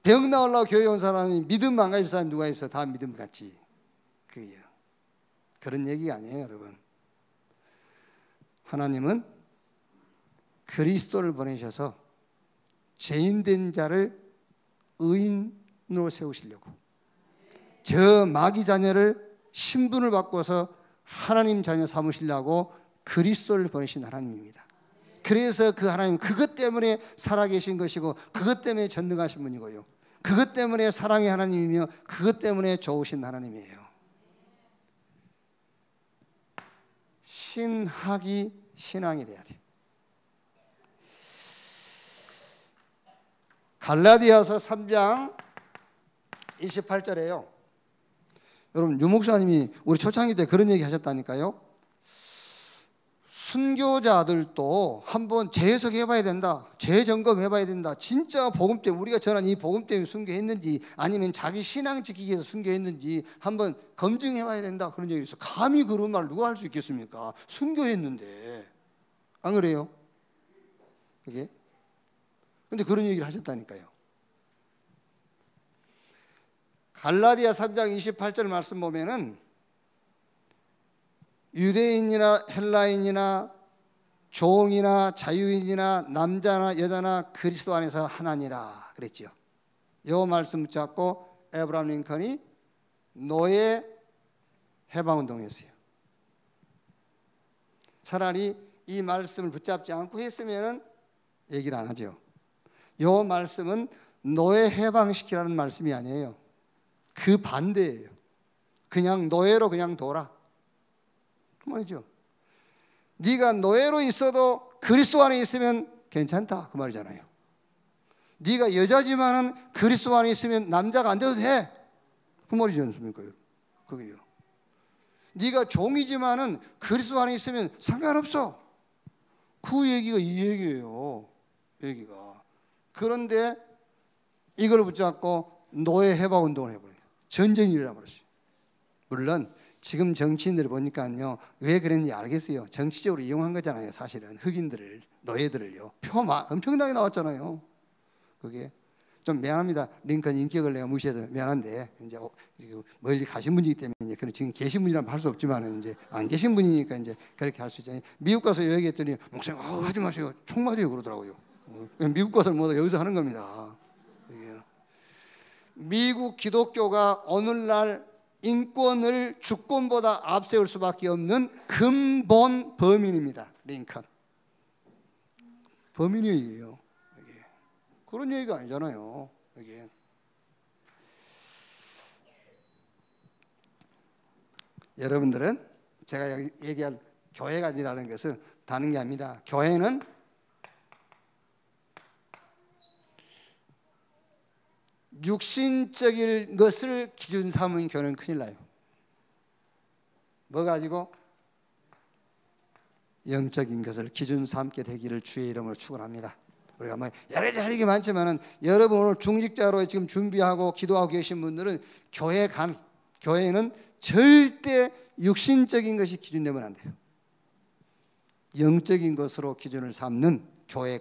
병 나으려고 교회 온 사람이 믿음 안 가질 사람이 누가 있어? 다 믿음 갖지. 그게요. 그런 얘기가 아니에요, 여러분. 하나님은 그리스도를 보내셔서 죄인된 자를 의인으로 세우시려고, 저 마귀 자녀를 신분을 바꿔서 하나님 자녀 삼으시려고 그리스도를 보내신 하나님입니다. 그래서 그 하나님 그것 때문에 살아계신 것이고 그것 때문에 전능하신 분이고요. 그것 때문에 사랑의 하나님이며 그것 때문에 좋으신 하나님이에요. 신학이 신앙이 돼야 돼요. 갈라디아서 3장 28절에요. 여러분 유목사님이 우리 초창기 때 그런 얘기 하셨다니까요. 순교자들도 한번 재해석해 봐야 된다. 재점검해 봐야 된다. 진짜 복음 때문에 우리가 전한 이 복음 때문에 순교했는지 아니면 자기 신앙 지키기 위해서 순교했는지 한번 검증해 봐야 된다. 그런 얘기 있어. 감히 그런 말을 누가 할 수 있겠습니까? 순교했는데. 안 그래요? 그게? 근데 그런 얘기를 하셨다니까요. 갈라디아 3장 28절 말씀 보면은 유대인이나 헬라인이나 종이나 자유인이나 남자나 여자나 그리스도 안에서 하나니라 그랬지요. 이 말씀 붙잡고 에브라함 링컨이 노예 해방운동을 했어요. 차라리 이 말씀을 붙잡지 않고 했으면 얘기를 안 하죠. 이 말씀은 노예 해방시키라는 말씀이 아니에요. 그 반대예요. 그냥 노예로 그냥 둬라 그 말이죠. 네가 노예로 있어도 그리스도 안에 있으면 괜찮다 그 말이잖아요. 네가 여자지만은 그리스도 안에 있으면 남자가 안 돼도 돼 그 말이지 않습니까? 그게요. 네가 종이지만은 그리스도 안에 있으면 상관없어 그 얘기가 이 얘기예요. 얘기가. 그런데 이걸 붙잡고 노예 해방 운동을 해버려요. 전쟁이 일어나버렸어요. 물론 지금 정치인들을 보니까요 왜 그랬는지 알겠어요. 정치적으로 이용한 거잖아요. 사실은 흑인들을, 노예들을요. 표 엄청나게 나왔잖아요. 그게 좀 미안합니다. 링컨 인격을 내가 무시해서 미안한데 이제 멀리 가신 분이기 때문에 그런 지금 계신 분이라면 할 수 없지만 이제 안 계신 분이니까 이제 그렇게 할 수 있잖아요. 미국 가서 얘기했더니 목사님 하지 마세요. 총 맞아요 그러더라고요. 미국 가서 뭐 여기서 하는 겁니다. 미국 기독교가 오늘날 인권을 주권보다 앞세울 수밖에 없는 근본 범인입니다. 링컨 범인이에요. 그런 얘기가 아니잖아요. 이게. 여러분들은 제가 얘기할 교회가 아니라는 것은 다른 게 아닙니다. 교회는 육신적인 것을 기준 삼은 교회는 큰일 나요. 뭐 가지고? 영적인 것을 기준 삼게 되기를 주의 이름으로 축원합니다. 우리가 뭐 여러 가지 할 얘기 많지만은 여러분 오늘 중직자로 지금 준비하고 기도하고 계신 분들은 교회는 절대 육신적인 것이 기준되면 안 돼요. 영적인 것으로 기준을 삼는 교회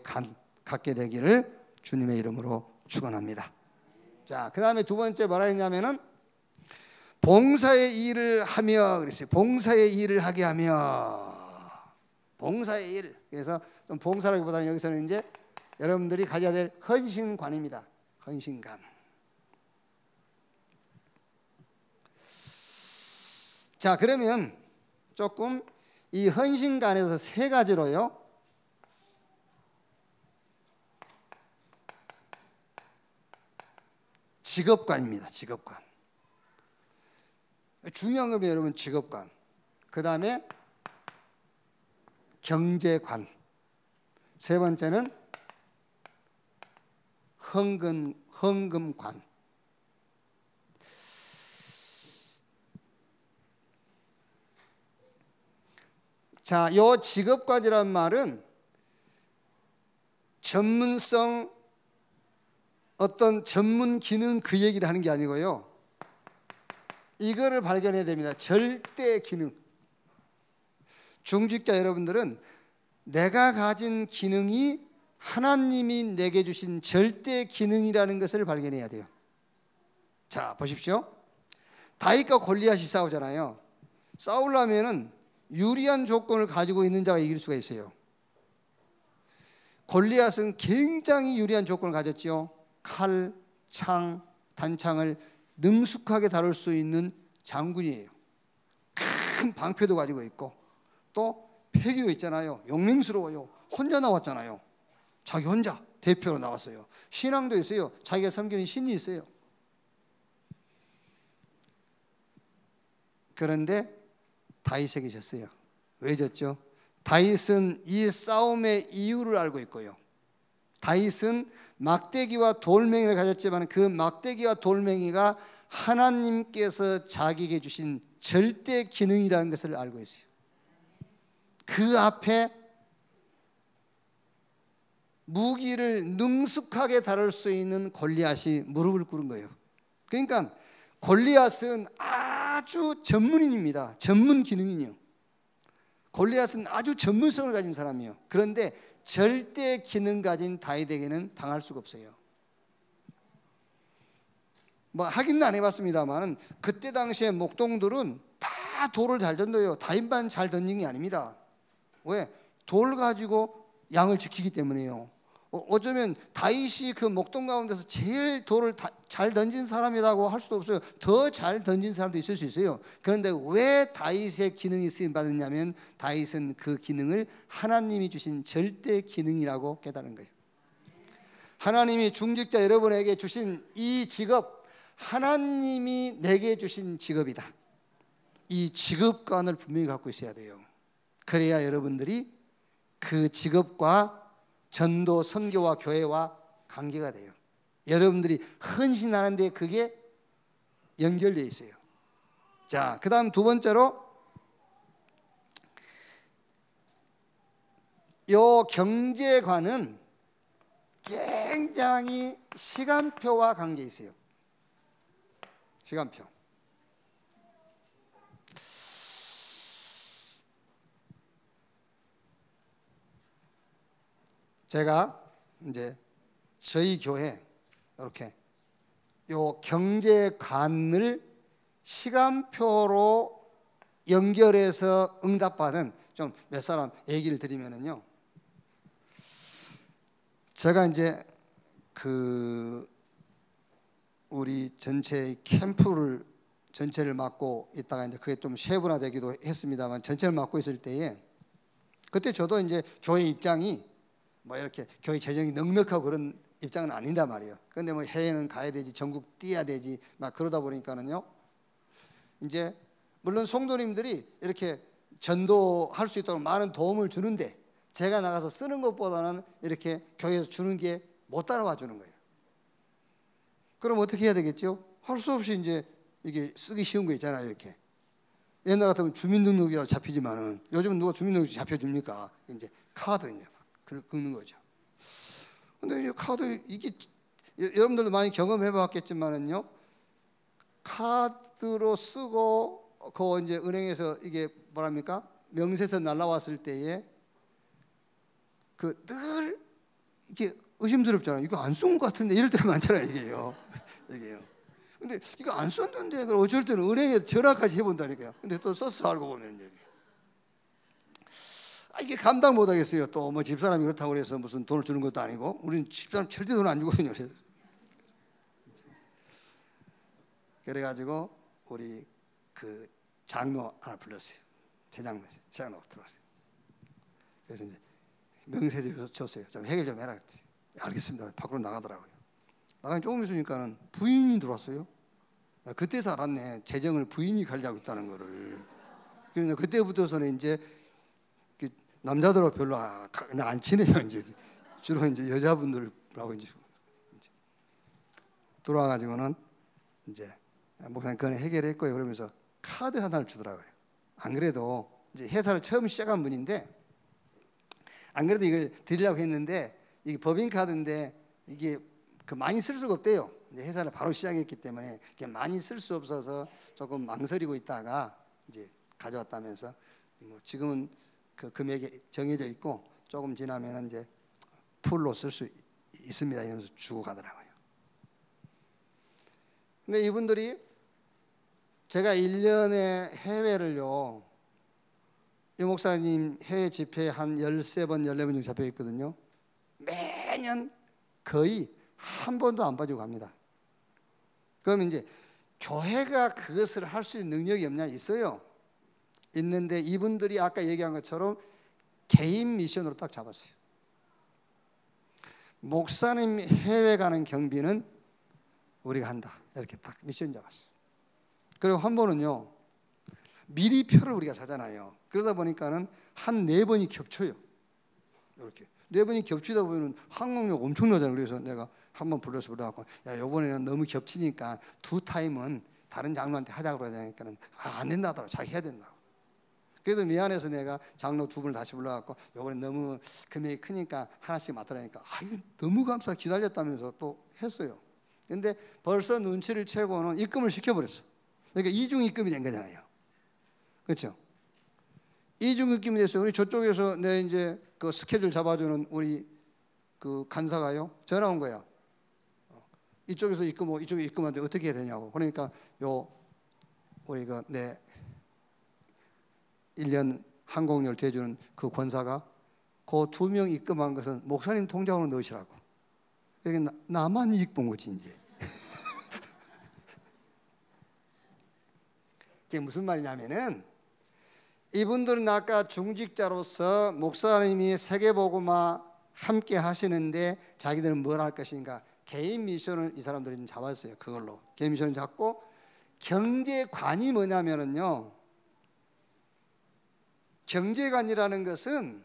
갖게 되기를 주님의 이름으로 축원합니다. 자, 그 다음에 두 번째 뭐라 했냐면은 봉사의 일을 하며 그랬어요. 봉사의 일을 하게 하며 봉사의 일. 그래서 좀 봉사라기보다는 여기서는 이제 여러분들이 가져야 될 헌신관입니다. 헌신관. 자, 그러면 조금 이 헌신관에서 세 가지로요. 직업관입니다. 직업관. 중요한 건 여러분 직업관. 그 다음에 경제관. 세 번째는 헌금관. 자, 요 직업관이란 말은 전문성 어떤 전문 기능 그 얘기를 하는 게 아니고요. 이거를 발견해야 됩니다. 절대 기능. 중직자 여러분들은 내가 가진 기능이 하나님이 내게 주신 절대 기능이라는 것을 발견해야 돼요. 자, 보십시오. 다윗과 골리앗이 싸우잖아요. 싸우려면은 유리한 조건을 가지고 있는 자가 이길 수가 있어요. 골리앗은 굉장히 유리한 조건을 가졌죠. 칼, 창, 단창을 능숙하게 다룰 수 있는 장군이에요. 큰 방패도 가지고 있고 또 패기도 있잖아요. 용맹스러워요. 혼자 나왔잖아요. 자기 혼자 대표로 나왔어요. 신앙도 있어요. 자기가 섬기는 신이 있어요. 그런데 다윗에게 졌어요. 왜 졌죠? 다윗은 이 싸움의 이유를 알고 있고요. 다윗은 막대기와 돌멩이를 가졌지만 그 막대기와 돌멩이가 하나님께서 자기에게 주신 절대 기능이라는 것을 알고 있어요. 그 앞에 무기를 능숙하게 다룰 수 있는 골리앗이 무릎을 꿇은 거예요. 그러니까 골리앗은 아주 전문인입니다. 전문 기능인이요. 골리앗은 아주 전문성을 가진 사람이에요. 그런데 절대 기능 가진 다윗에게는 당할 수가 없어요. 뭐 확인은 안 해봤습니다만 그때 당시에 목동들은 다 돌을 잘 던져요. 다윗만 잘 던진 게 아닙니다. 왜? 돌 가지고 양을 지키기 때문에요. 어쩌면 다윗이 그 목동 가운데서 제일 돌을 잘 던진 사람이라고 할 수도 없어요. 더 잘 던진 사람도 있을 수 있어요. 그런데 왜 다윗의 기능이 쓰임 받았냐면 다윗은 그 기능을 하나님이 주신 절대 기능이라고 깨달은 거예요. 하나님이 중직자 여러분에게 주신 이 직업, 하나님이 내게 주신 직업이다. 이 직업관을 분명히 갖고 있어야 돼요. 그래야 여러분들이 그 직업과 전도, 선교와 교회와 관계가 돼요. 여러분들이 헌신하는데 그게 연결되어 있어요. 자, 그 다음 두 번째로 요 경제관은 굉장히 시간표와 관계 있어요. 시간표. 제가 이제 저희 교회 이렇게 요 경제관을 시간표로 연결해서 응답받은 좀 몇 사람 얘기를 드리면은요. 제가 이제 그 우리 전체 캠프를 전체를 맡고 있다가 이제 그게 좀 세분화되기도 했습니다만 전체를 맡고 있을 때에 그때 저도 이제 교회 입장이 뭐 이렇게 교회 재정이 넉넉하고 그런 입장은 아닌단 말이에요. 그런데 뭐 해외는 가야 되지, 전국 뛰어야 되지, 막 그러다 보니까는요. 이제 물론 성도님들이 이렇게 전도할 수 있도록 많은 도움을 주는데 제가 나가서 쓰는 것보다는 이렇게 교회에서 주는 게 못 따라와 주는 거예요. 그럼 어떻게 해야 되겠죠? 할 수 없이 이제 이게 쓰기 쉬운 거 있잖아요. 이렇게 옛날 같으면 주민등록이라고 잡히지만은 요즘은 누가 주민등록이 잡혀줍니까? 이제 카드 이제 긁는 거죠. 근데 이 카드 이게 여러분들도 많이 경험해봤겠지만은요, 카드로 쓰고 그 이제 은행에서 이게 뭐랍니까? 명세서 날라왔을 때에 그 늘 이게 의심스럽잖아요. 이거 안 쓴 것 같은데 이럴 때가 많잖아요. 이게요. 근데 이거 안 썼는데 그럼 어쩔 때는 은행에 전화까지 해본다니까요. 근데 또 써서 알고 보면 이제 이게 감당 못 하겠어요. 또 뭐 집사람이 그렇다고 해서 무슨 돈을 주는 것도 아니고 우리는 집사람 절대 돈 안 주거든요. 그래가지고 우리 그 장로 하나 불렀어요. 제장로 들어왔어요. 그래서 이제 명세서 줬어요. 좀 해결 좀 해라 그랬지. 알겠습니다. 밖으로 나가더라고요. 나가니 조금 있으니까는 부인이 들어왔어요. 그때서 알았네. 재정을 부인이 관리하고 있다는 거를. 그래서 그때부터서는 이제 남자들하고 별로 그냥 안 친해요. 이제 주로 이제 여자분들하고 이제 들어와가지고는 이제 목사님 그건 해결했고요. 그러면서 카드 하나를 주더라고요. 안 그래도 이제 회사를 처음 시작한 분인데 안 그래도 이걸 드리려고 했는데 이게 법인 카드인데 이게 그 많이 쓸 수가 없대요. 이제 회사를 바로 시작했기 때문에 많이 쓸 수 없어서 조금 망설이고 있다가 이제 가져왔다면서 뭐 지금은 그 금액이 정해져 있고 조금 지나면 이제 풀로 쓸 수 있습니다. 이러면서 주고 가더라고요. 근데 이분들이 제가 1년에 해외를요, 이 목사님 해외 집회 한 13번, 14번 정도 잡혀 있거든요. 매년 거의 한 번도 안 빠지고 갑니다. 그러면 이제 교회가 그것을 할 수 있는 능력이 없냐? 있어요. 있는데 이분들이 아까 얘기한 것처럼 개인 미션으로 딱 잡았어요. 목사님 해외 가는 경비는 우리가 한다. 이렇게 딱 미션 잡았어요. 그리고 한 번은요, 미리 표를 우리가 사잖아요. 그러다 보니까는 한 4번이 겹쳐요. 이렇게 4번이 겹치다 보면은 항공료 엄청나잖아요. 그래서 내가 한번 불러서 그래갖고, 야, 이번에는 너무 겹치니까 2타임은 다른 장로한테 하자고 그러자니까는 안 된다더라고. 자기 해야 된다고. 그래도 미안해서 내가 장로 2분을 다시 불러갖고, 이번에 너무 금액이 크니까 하나씩 맡으라니까, 이거 너무 감사 기다렸다면서 또 했어요. 근데 벌써 눈치를 채고는 입금을 시켜버렸어. 그러니까 이중 입금이 된 거잖아요. 그렇죠? 이중 입금이 됐어요. 우리 저쪽에서 내 이제 그 스케줄 잡아주는 우리 그 간사가요, 전화 온 거야. 이쪽에서 입금하고 이쪽에 입금하는데 어떻게 해야 되냐고. 그러니까 우리 내 1년 항공료를 대주는 그 권사가 그 2명 입금한 것은 목사님 통장으로 넣으시라고. 여기 나만 이익 본 거지 이제. 그게 무슨 말이냐면은 이분들은 아까 중직자로서 목사님이 세계복음화 함께 하시는데 자기들은 뭘 할 것인가. 개인 미션을 이 사람들이 잡았어요. 그걸로 개인 미션을 잡고, 경제관이 뭐냐면은요, 경제관이라는 것은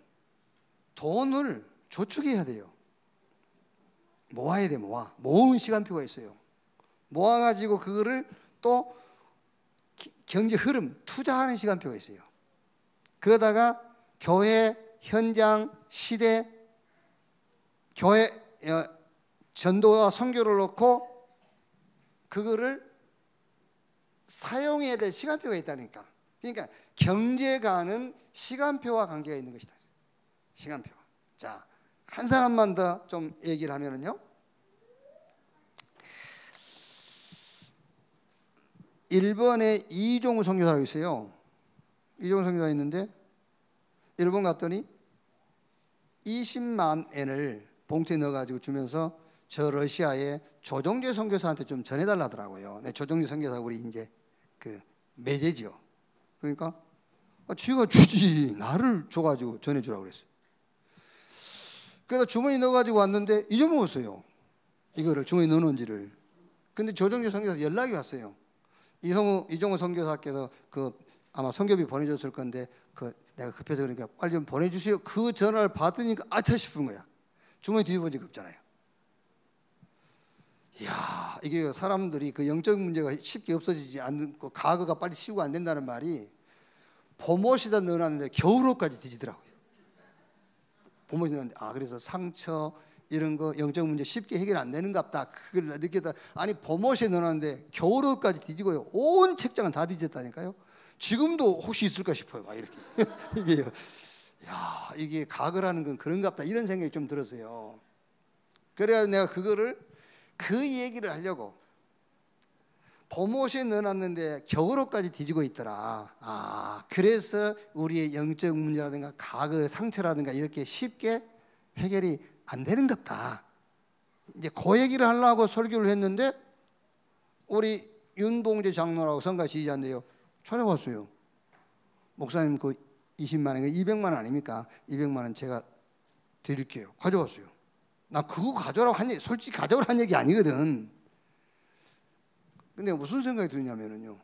돈을 저축해야 돼요. 모아야 돼. 모으는 시간표가 있어요. 모아가지고 그거를 또 경제 흐름, 투자하는 시간표가 있어요. 그러다가 교회, 현장, 시대, 교회 전도와 선교를 놓고 그거를 사용해야 될 시간표가 있다니까. 그러니까 경제가는 시간표와 관계가 있는 것이다. 시간표. 자, 한 사람만 더 좀 얘기를 하면은요, 일본에 이종우 선교사가 있어요. 이종우 선교사가 있는데 일본 갔더니 20만 엔을 봉투에 넣어가지고 주면서 저 러시아의 조정재 선교사한테 좀 전해달라더라고요. 네, 조정재 선교사 우리 이제 그 매제지요. 그러니까 지가 주지, 나를 줘가지고 전해주라고 그랬어요. 그래서 주머니 넣어가지고 왔는데 잊어먹었어요. 이거를 주머니 넣어놓은지를. 근데 조정재 선교사 연락이 왔어요. 이종우 선교사께서 아마 선교비 보내줬을 건데 내가 급해서 그러니까 빨리 좀 보내주세요. 그 전화를 받으니까 아차 싶은 거야. 주머니 뒤집은 적 없잖아요. 이야, 이게 사람들이 그 영적 문제가 쉽게 없어지지 않고 과거가 빨리 치우고 안 된다는 말이, 봄옷에다 넣어놨는데 겨울옷까지 뒤지더라고요. 봄옷에 넣었는데 그래서 상처 이런 거 영적 문제 쉽게 해결 안 되는갑다. 그걸 느꼈다. 아니, 봄옷에 넣어놨는데 겨울옷까지 뒤지고요. 온 책장은 다 뒤졌다니까요. 지금도 혹시 있을까 싶어요. 막 이렇게. 이게요. 야, 이게 과거라는 건 그런갑다. 이런 생각이 좀 들었어요. 그래야 내가 그 얘기를 하려고, 봄옷에 넣어놨는데 겨울옷까지 뒤지고 있더라. 그래서 우리의 영적 문제라든가 과거의 상처라든가 이렇게 쉽게 해결이 안 되는갑다. 이제 그 얘기를 하려고 설교를 했는데 우리 윤봉재 장로라고 성가 지휘자인데요, 찾아왔어요. 목사님 그 20만 원, 200만 원 아닙니까? 200만 원 제가 드릴게요. 가져왔어요. 나 그거 가져오라고 한 얘기, 솔직히 가져오라고 한 얘기 아니거든. 근데 무슨 생각이 드냐면요,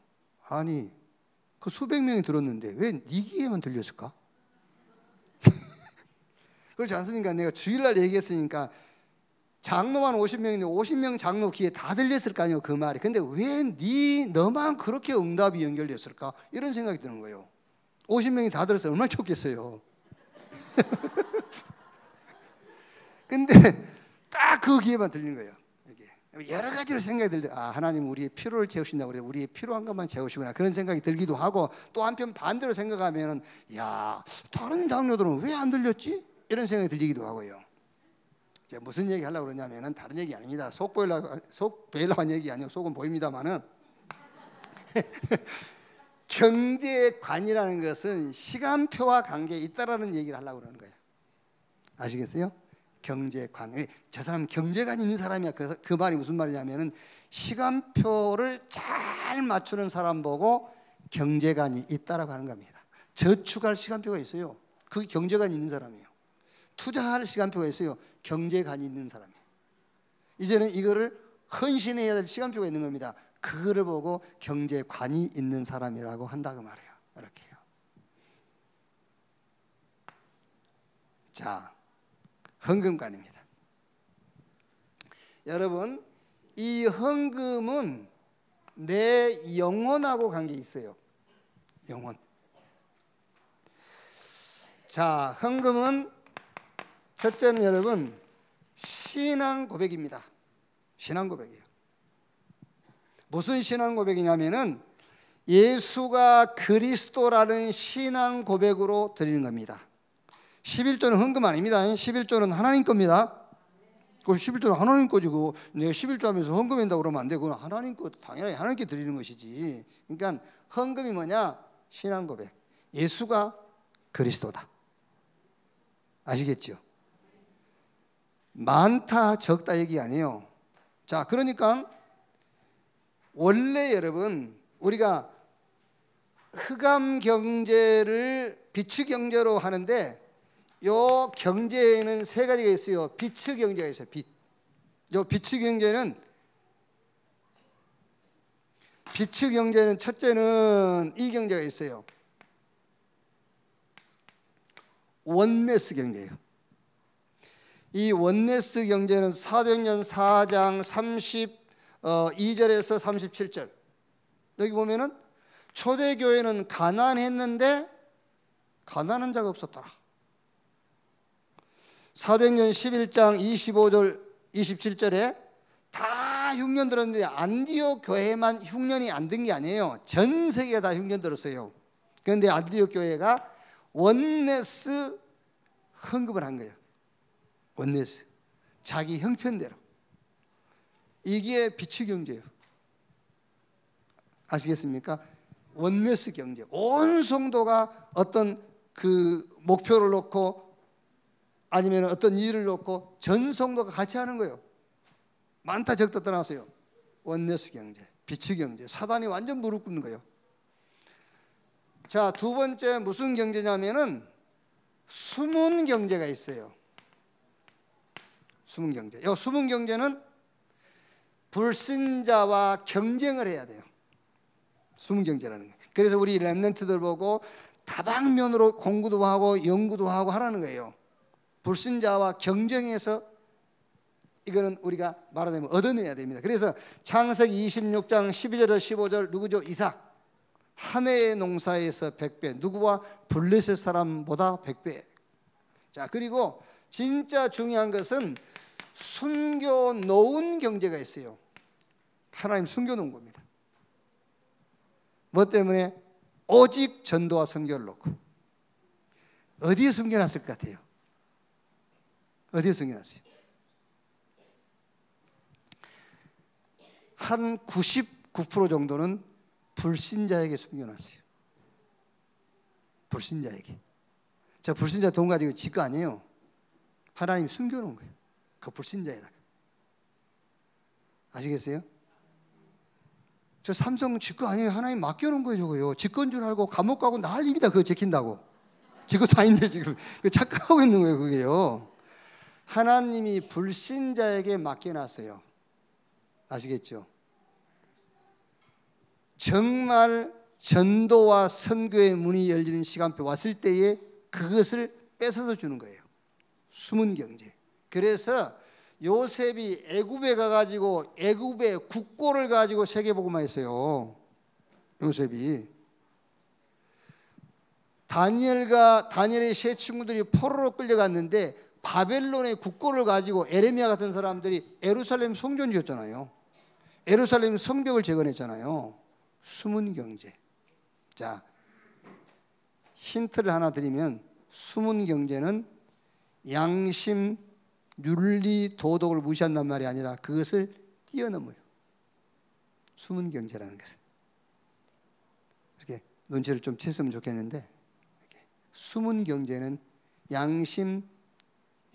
아니 그 수백 명이 들었는데 왜 네 귀에만 들렸을까? 그렇지 않습니까? 내가 주일날 얘기했으니까 장로만 50명인데 50명 장로 귀에 다 들렸을 거 아니에요, 그 말이. 근데 왜 너만 그렇게 응답이 연결됐을까? 이런 생각이 드는 거예요. 50명이 다 들었어요. 얼마나 좋겠어요. 근데 딱 그 귀에만 들린 거예요. 이게 여러 가지로 생각이 들때, 하나님 우리의 필요를 채우신다고 그래, 우리의 필요한 것만 채우시구나, 그런 생각이 들기도 하고, 또 한편 반대로 생각하면은 야, 다른 장로들은 왜 안 들렸지? 이런 생각이 들기도 하고요. 제가 무슨 얘기 하려고 그러냐면은 다른 얘기 아닙니다. 속 보이려고 한 얘기 아니에요. 속은 보입니다만은 경제관이라는 것은 시간표와 관계에 있다라는 얘기를 하려고 그러는 거예요. 아시겠어요? 경제관. 저 사람 경제관 있는 사람이야. 그 말이 무슨 말이냐면은 시간표를 잘 맞추는 사람 보고 경제관이 있다라고 하는 겁니다. 저축할 시간표가 있어요. 그 경제관이 있는 사람이에요. 투자할 시간표가 있어요. 경제관이 있는 사람이에요. 이제는 이거를 헌신해야 될 시간표가 있는 겁니다. 그거를 보고 경제관이 있는 사람이라고 한다고 말해요. 이렇게요. 자, 헌금관입니다. 여러분, 이 헌금은 내 영혼하고 관계 있어요. 영혼. 자, 헌금은 첫째는 여러분 신앙 고백입니다. 신앙 고백이에요. 무슨 신앙 고백이냐면은 예수가 그리스도라는 신앙 고백으로 드리는 겁니다. 11조는 헌금 아닙니다. 11조는 하나님 겁니다. 그 11조는 하나님 거지. 그 내가 11조 하면서 헌금한다고 그러면 안 돼. 그건 하나님 거, 당연히 하나님께 드리는 것이지. 그러니까 헌금이 뭐냐? 신앙 고백. 예수가 그리스도다. 아시겠죠? 많다 적다 얘기 아니에요. 자, 그러니까 원래 여러분 우리가 흑암 경제를 빛의 경제로 하는데, 요 경제에는 세 가지가 있어요. 빛의 경제가 있어요. 빛. 요 빛의 경제는 첫째는 이 경제가 있어요. 원네스 경제예요. 이 원네스 경제는 사도행전 4장 32절에서 37절. 여기 보면은 초대교회는 가난했는데 가난한 자가 없었더라. 사도행전 11장 25절 27절에 다 흉년 들었는데 안디옥 교회만 흉년이 안 든 게 아니에요. 전 세계가 다 흉년 들었어요. 그런데 안디옥 교회가 원네스 헌금을 한 거예요. 원네스, 자기 형편대로. 이게 빛의 경제예요. 아시겠습니까? 원네스 경제. 온 성도가 어떤 그 목표를 놓고 아니면 어떤 일을 놓고 전 성도가 같이 하는 거예요. 많다 적다 떠나서요. 원네스 경제, 빛의 경제. 사단이 완전 무릎 꿇는 거예요. 자, 두 번째 무슨 경제냐면은 숨은 경제가 있어요. 숨은 경제. 이 숨은 경제는 불신자와 경쟁을 해야 돼요. 숨은 경제라는 게. 그래서 우리 렘넌트들 보고 다방면으로 공부도 하고 연구도 하고 하라는 거예요. 불신자와 경쟁해서 이거는 우리가 말하자면 얻어내야 됩니다. 그래서 창세기 26장 12절에서 15절 누구죠? 이삭. 한 해의 농사에서 100배. 누구와? 블레셋 사람보다 100배. 자, 그리고 진짜 중요한 것은 숨겨 놓은 경제가 있어요. 하나님 숨겨 놓은 겁니다. 뭐 때문에? 오직 전도와 선교를 놓고. 어디에 숨겨놨을 것 같아요? 어디에 숨겨놨어요? 한 99% 정도는 불신자에게 숨겨놨어요. 불신자에게. 자, 불신자 돈 가지고 지 거 아니에요. 하나님이 숨겨놓은 거예요. 그 불신자에다가. 아시겠어요? 저 삼성 지 거 아니에요. 하나님 맡겨놓은 거예요. 저거요. 지 건 줄 알고 감옥 가고 난립니다. 그거 지킨다고. 지 거 다 있는데 지금 착각하고 있는 거예요. 그게요. 하나님이 불신자에게 맡겨놨어요. 아시겠죠? 정말 전도와 선교의 문이 열리는 시간표 왔을 때에 그것을 뺏어서 주는 거예요. 숨은 경제. 그래서 요셉이 애굽에 가가지고 애굽의 국고를 가지고 세계복음화 했어요. 요셉이. 다니엘의 세 친구들이 포로로 끌려갔는데 바벨론의 국고를 가지고 에레미야 같은 사람들이 예루살렘 성전 지었잖아요. 예루살렘 성벽을 재건했잖아요. 숨은 경제. 자, 힌트를 하나 드리면 숨은 경제는 양심, 윤리, 도덕을 무시한단 말이 아니라 그것을 뛰어넘어요. 숨은 경제라는 것은. 이렇게 눈치를 좀 챘으면 좋겠는데, 이렇게 숨은 경제는 양심,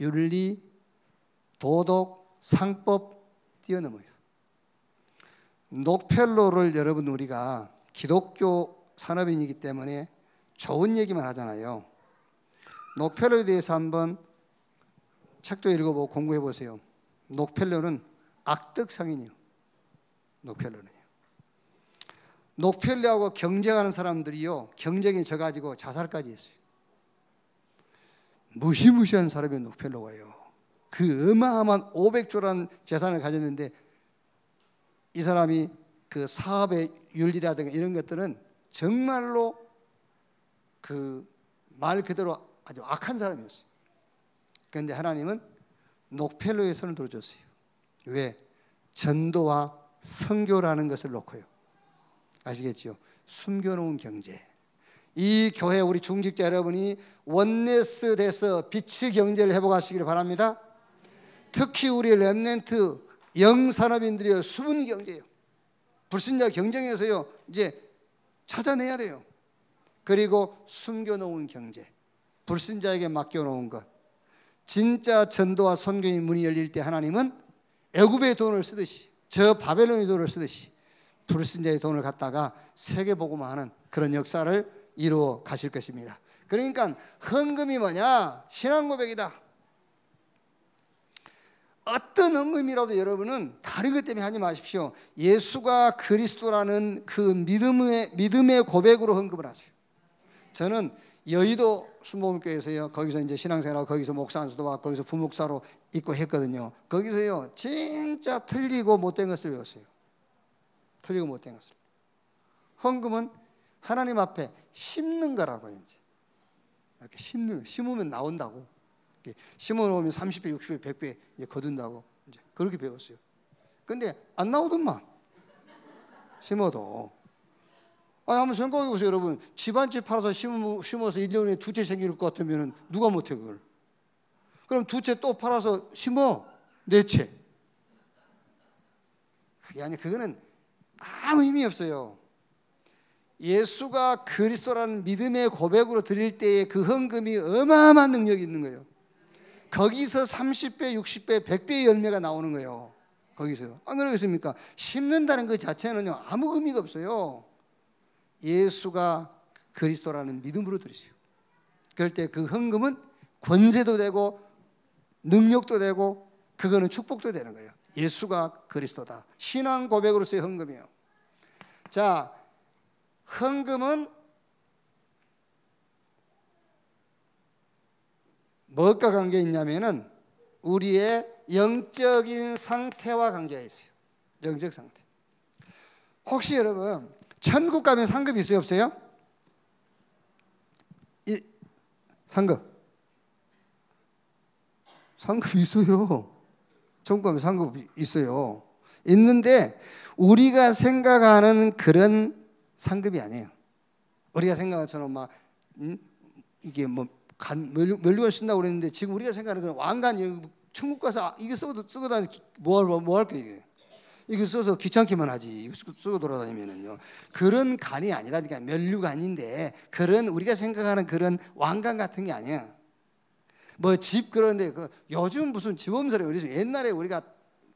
윤리, 도덕, 상법 뛰어넘어요. 록펠러를 여러분 우리가 기독교 산업인이기 때문에 좋은 얘기만 하잖아요. 록펠러에 대해서 한번 책도 읽어보고 공부해 보세요. 록펠러는 악덕 상인이요. 록펠러는요. 록펠러하고 경쟁하는 사람들이요, 경쟁에 져가지고 자살까지 했어요. 무시무시한 사람이 록펠러가요. 그 어마어마한 500조라는 재산을 가졌는데 이 사람이 그 사업의 윤리라든가 이런 것들은 정말로 그 말 그대로 아주 악한 사람이었어요. 그런데 하나님은 록펠러의 손을 들어줬어요. 왜? 전도와 선교라는 것을 놓고요. 아시겠죠? 숨겨놓은 경제. 이 교회 우리 중직자 여러분이 원네스 돼서 빛의 경제를 회복하시기를 바랍니다. 특히 우리 렘넌트 영산업인들이요, 숨은 경제예요. 불신자 경쟁에서요 이제 찾아내야 돼요. 그리고 숨겨놓은 경제, 불신자에게 맡겨놓은 것. 진짜 전도와 선교의 문이 열릴 때 하나님은 애굽의 돈을 쓰듯이, 저 바벨론의 돈을 쓰듯이 불신자의 돈을 갖다가 세계복음화 하는 그런 역사를 이루어 가실 것입니다. 그러니까 헌금이 뭐냐? 신앙 고백이다. 어떤 헌금이라도 여러분은 다른 것 때문에 하지 마십시오. 예수가 그리스도라는 그 믿음의 고백으로 헌금을 하세요. 저는 여의도 순복음교회에서요, 거기서 이제 신앙생활하고 거기서 목사 안수도 받고 거기서 부목사로 있고 했거든요. 거기서요 진짜 틀리고 못된 것을 배웠어요. 틀리고 못된 것을. 헌금은 하나님 앞에 심는 거라고요. 이제 이렇게 심으면 나온다고. 심어놓으면 30배, 60배, 100배 이제 거둔다고 이제 그렇게 배웠어요. 근데 안 나오더만. 심어도. 한번 생각해 보세요, 여러분. 집 한 채 팔아서 심어서 1년에 2채 생길 것 같으면 누가 못해 그걸? 그럼 2채 또 팔아서 심어 4채. 그게 아니, 그거는 아무 힘이 없어요. 예수가 그리스도라는 믿음의 고백으로 드릴 때에 그 헌금이 어마어마한 능력이 있는 거예요. 거기서 30배, 60배, 100배의 열매가 나오는 거예요. 거기서요. 안 그러겠습니까? 심는다는 것 자체는요 아무 의미가 없어요. 예수가 그리스도라는 믿음으로 드리세요. 그럴 때 그 헌금은 권세도 되고 능력도 되고 그거는 축복도 되는 거예요. 예수가 그리스도다. 신앙 고백으로서의 헌금이에요. 자, 헌금은 무엇과 관계 있냐면은 우리의 영적인 상태와 관계가 있어요. 영적 상태. 혹시 여러분 천국 가면 상급이 있어요, 없어요? 상급. 상급이 있어요. 천국 가면 상급이 있어요. 있는데 우리가 생각하는 그런 상급이 아니에요. 우리가 생각하는 것처럼 막 이게 뭐 면류관 쓴다고 그랬는데 지금 우리가 생각하는 그런 왕관, 천국 가서 이거 쓰고 다니면 뭐 할 거예요? 이거 써서 귀찮기만 하지. 이거 쓰고 돌아다니면은요. 그런 간이 아니라니까. 면류관인데 그런 우리가 생각하는 그런 왕관 같은 게 아니야. 뭐 집 그런데 요즘 무슨 집엄살이 그래서 옛날에 우리가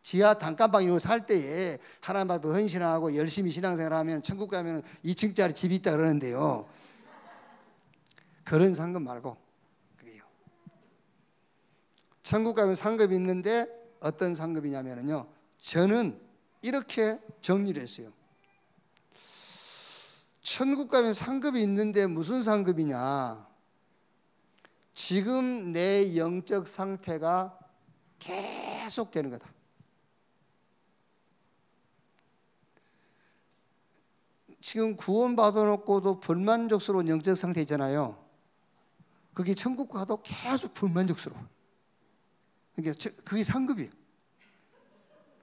지하 단칸방 이런 거 살 때에 하나님 앞에 헌신하고 열심히 신앙생활하면 천국 가면 2층짜리 집이 있다 그러는데요. 그런 상급 말고 그게요. 천국 가면 상급이 있는데 어떤 상급이냐면요. 저는 이렇게 정리를 했어요. 천국 가면 상급이 있는데 무슨 상급이냐? 지금 내 영적 상태가 계속 되는 거다. 지금 구원 받아놓고도 불만족스러운 영적 상태 있잖아요. 그게 천국 가도 계속 불만족스러워. 그러니까 그게 상급이에요.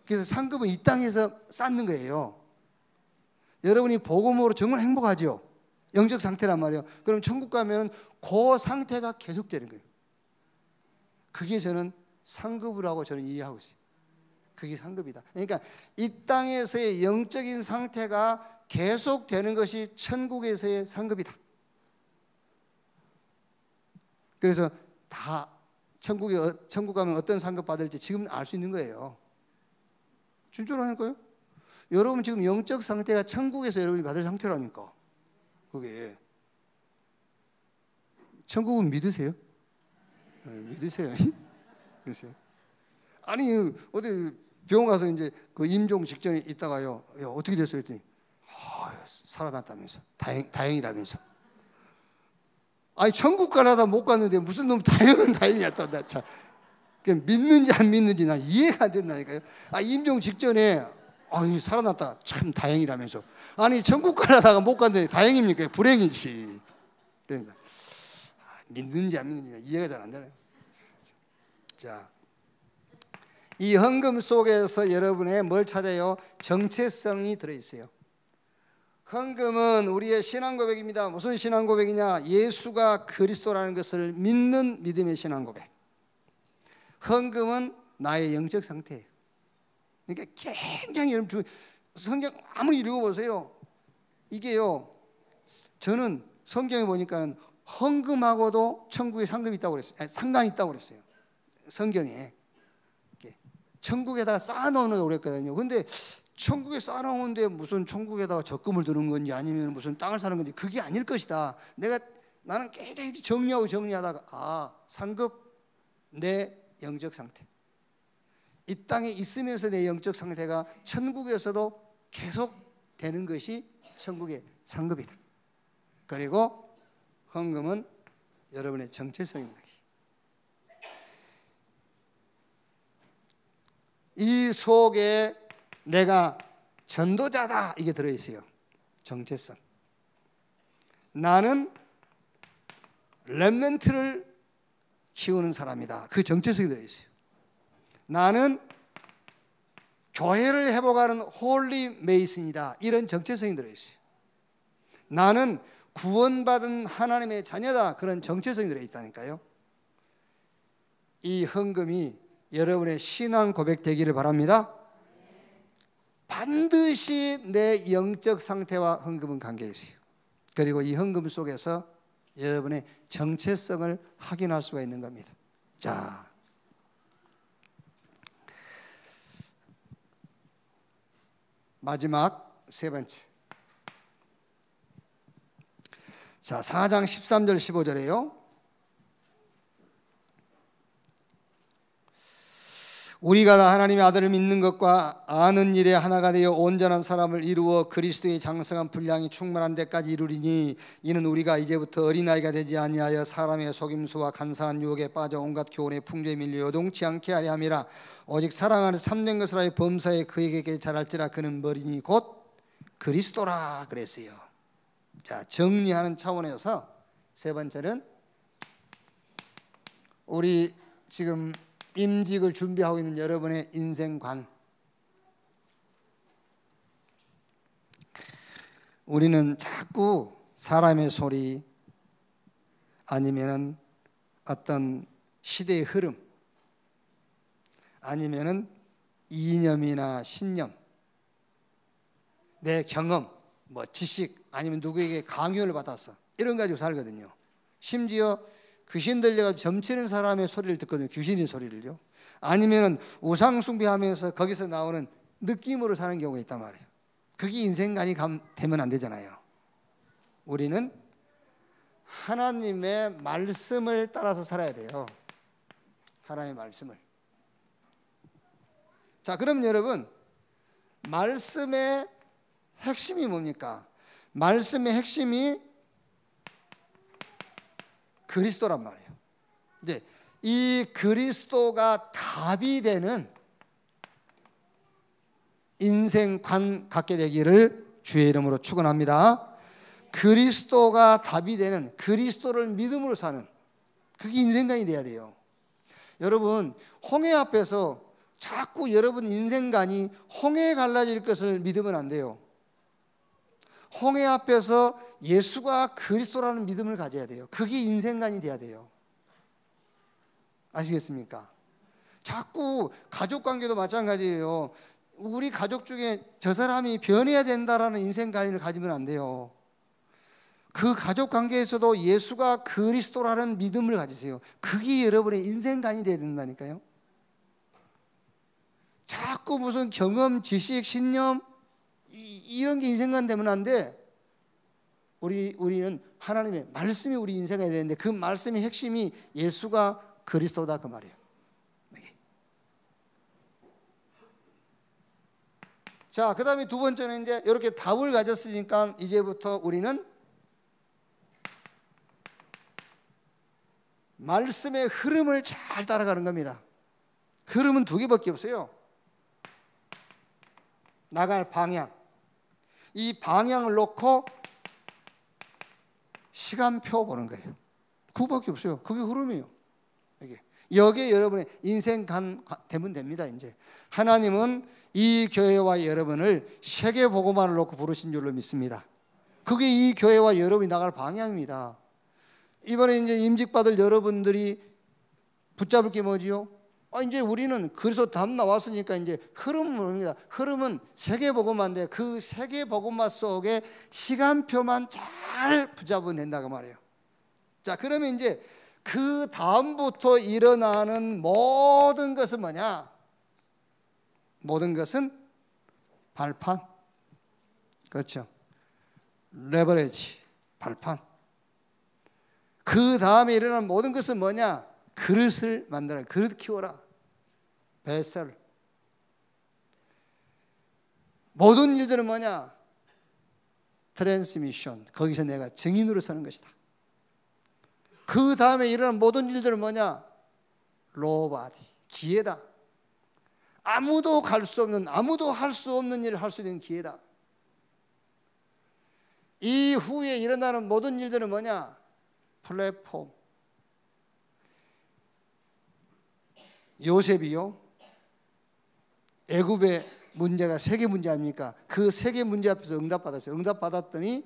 그래서 상급은 이 땅에서 쌓는 거예요. 여러분이 복음으로 정말 행복하죠? 영적 상태란 말이에요. 그럼 천국 가면 그 상태가 계속되는 거예요. 그게 저는 상급이라고 저는 이해하고 있어요. 그게 상급이다. 그러니까 이 땅에서의 영적인 상태가 계속되는 것이 천국에서의 상급이다. 그래서 다 천국 가면 어떤 상급 받을지 지금 알 수 있는 거예요. 진짜로 하니까요. 여러분 지금 영적 상태가 천국에서 여러분이 받을 상태라니까. 그게 천국은 믿으세요? 네, 믿으세요? 그러세요? 아니 어디 병원 가서 이제 그 임종 직전에 있다가요. 야, 어떻게 됐어요? 했더니 살아났다면서 다행이라면서. 아니 천국 가려다 못 갔는데 무슨 놈 다행이야 또. 나 참 믿는지 안 믿는지 나 이해가 안 된다니까요. 임종 직전에 살아났다 참 다행이라면서. 아니 천국 가려다가 못 갔는데 다행입니까? 불행이지. 그러니까 믿는지 안 믿는지 이해가 잘 안 되네요. 자, 이 헌금 속에서 여러분의 뭘 찾아요? 정체성이 들어있어요. 헌금은 우리의 신앙 고백입니다. 무슨 신앙 고백이냐? 예수가 그리스도라는 것을 믿는 믿음의 신앙 고백. 헌금은 나의 영적 상태예요. 그러니까 굉장히 여러분 성경 아무리 읽어보세요. 이게요, 저는 성경에 보니까 헌금하고도 천국에 상금이 있다고 그랬어요. 아니, 상관이 있다고 그랬어요. 성경에 천국에다가 쌓아놓는다고 그랬거든요. 근데 천국에 쌓아놓는데 무슨 천국에다가 적금을 드는 건지 아니면 무슨 땅을 사는 건지 그게 아닐 것이다. 나는 굉장히 정리하다가 상급 내 영적 상태, 이 땅에 있으면서 내 영적 상태가 천국에서도 계속 되는 것이 천국의 상급이다. 그리고 헌금은 여러분의 정체성입니다. 이 속에 내가 전도자다 이게 들어있어요. 정체성. 나는 렘넌트를 키우는 사람이다. 그 정체성이 들어있어요. 나는 교회를 회복하는 홀리 메이슨이다. 이런 정체성이 들어있어요. 나는 구원받은 하나님의 자녀다. 그런 정체성이 들어있다니까요. 이 헌금이 여러분의 신앙 고백 되기를 바랍니다. 반드시 내 영적 상태와 헌금은 관계가 있어요. 그리고 이 헌금 속에서 여러분의 정체성을 확인할 수가 있는 겁니다. 자, 마지막 세 번째. 자, 4장 13절 15절이에요. 우리가 다 하나님의 아들을 믿는 것과 아는 일에 하나가 되어 온전한 사람을 이루어 그리스도의 장성한 분량이 충만한 데까지 이루리니 이는 우리가 이제부터 어린아이가 되지 아니하여 사람의 속임수와 간사한 유혹에 빠져 온갖 교훈의 풍조에 밀려 요동치 않게 하려 함이라. 오직 사랑하는 참된 것을 하여 범사에 그에게 잘할지라. 그는 머리니 곧 그리스도라 그랬어요. 자, 정리하는 차원에서 세 번째는 우리 지금 임직을 준비하고 있는 여러분의 인생관. 우리는 자꾸 사람의 소리 아니면은 어떤 시대의 흐름 아니면은 이념이나 신념, 내 경험, 뭐 지식 아니면 누구에게 강요를 받아서 이런 거 가지고 살거든요. 심지어 귀신 들려가지고 점치는 사람의 소리를 듣거든요. 귀신의 소리를요. 아니면은 우상 숭배하면서 거기서 나오는 느낌으로 사는 경우가 있단 말이에요. 그게 인생관이 되면 안 되잖아요. 우리는 하나님의 말씀을 따라서 살아야 돼요. 하나님의 말씀을. 자, 그럼 여러분, 말씀의 핵심이 뭡니까? 말씀의 핵심이 그리스도란 말이에요. 이제 이 그리스도가 답이 되는 인생관 갖게 되기를 주의 이름으로 축원합니다. 그리스도가 답이 되는, 그리스도를 믿음으로 사는, 그게 인생관이 돼야 돼요. 여러분, 홍해 앞에서 자꾸 여러분 인생관이 홍해에 갈라질 것을 믿으면 안 돼요. 홍해 앞에서 예수가 그리스도라는 믿음을 가져야 돼요. 그게 인생관이 돼야 돼요. 아시겠습니까? 자꾸 가족관계도 마찬가지예요. 우리 가족 중에 저 사람이 변해야 된다라는 인생관을 가지면 안 돼요. 그 가족관계에서도 예수가 그리스도라는 믿음을 가지세요. 그게 여러분의 인생관이 돼야 된다니까요. 자꾸 무슨 경험, 지식, 신념 이런 게 인생관 되면 안 돼. 우리는 하나님의 말씀이 우리 인생관이 되는데 그 말씀의 핵심이 예수가 그리스도다 그 말이에요. 자, 그 다음에 두 번째는 이제 이렇게 답을 가졌으니까 이제부터 우리는 말씀의 흐름을 잘 따라가는 겁니다. 흐름은 두 개밖에 없어요. 나갈 방향. 이 방향을 놓고 시간표 보는 거예요. 그거밖에 없어요. 그게 흐름이에요. 여기에 여러분의 인생 되면 됩니다. 이제 하나님은 이 교회와 여러분을 세계 복음화를 놓고 부르신 줄로 믿습니다. 그게 이 교회와 여러분이 나갈 방향입니다. 이번에 이제 임직받을 여러분들이 붙잡을 게 뭐지요? 이제 우리는 그래서 답 나왔으니까 이제 흐름은 뭡니다. 흐름은 세계복음화인데 그 세계복음화 속에 시간표만 잘 붙잡으면 된다고 말이에요. 자, 그러면 이제 그 다음부터 일어나는 모든 것은 뭐냐? 모든 것은 발판. 그렇죠. 레버리지, 발판. 그 다음에 일어나는 모든 것은 뭐냐? 그릇을 만들어라. 그릇 키워라. 베셀. 모든 일들은 뭐냐? 트랜스미션. 거기서 내가 증인으로 서는 것이다. 그 다음에 일어나는 모든 일들은 뭐냐? 로바디. 기회다. 아무도 갈 수 없는, 아무도 할 수 없는 일을 할 수 있는 기회다. 이후에 일어나는 모든 일들은 뭐냐? 플랫폼. 요셉이요, 애굽의 문제가 세계 문제 아닙니까? 그 세계 문제 앞에서 응답받았어요. 응답받았더니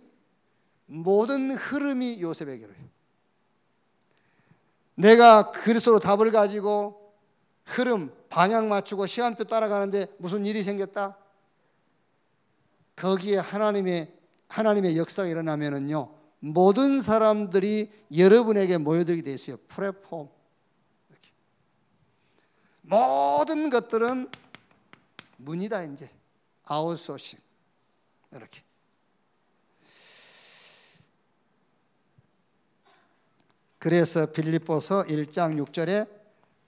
모든 흐름이 요셉에게로 해요. 내가 그리스도로 답을 가지고 흐름, 방향 맞추고 시간표 따라가는데 무슨 일이 생겼다? 거기에 하나님의 역사가 일어나면은요, 모든 사람들이 여러분에게 모여들게 돼 있어요. 플랫폼. 이렇게. 모든 것들은 문이다. 이제 아웃소싱. 이렇게. 그래서 빌립보서 1장 6절에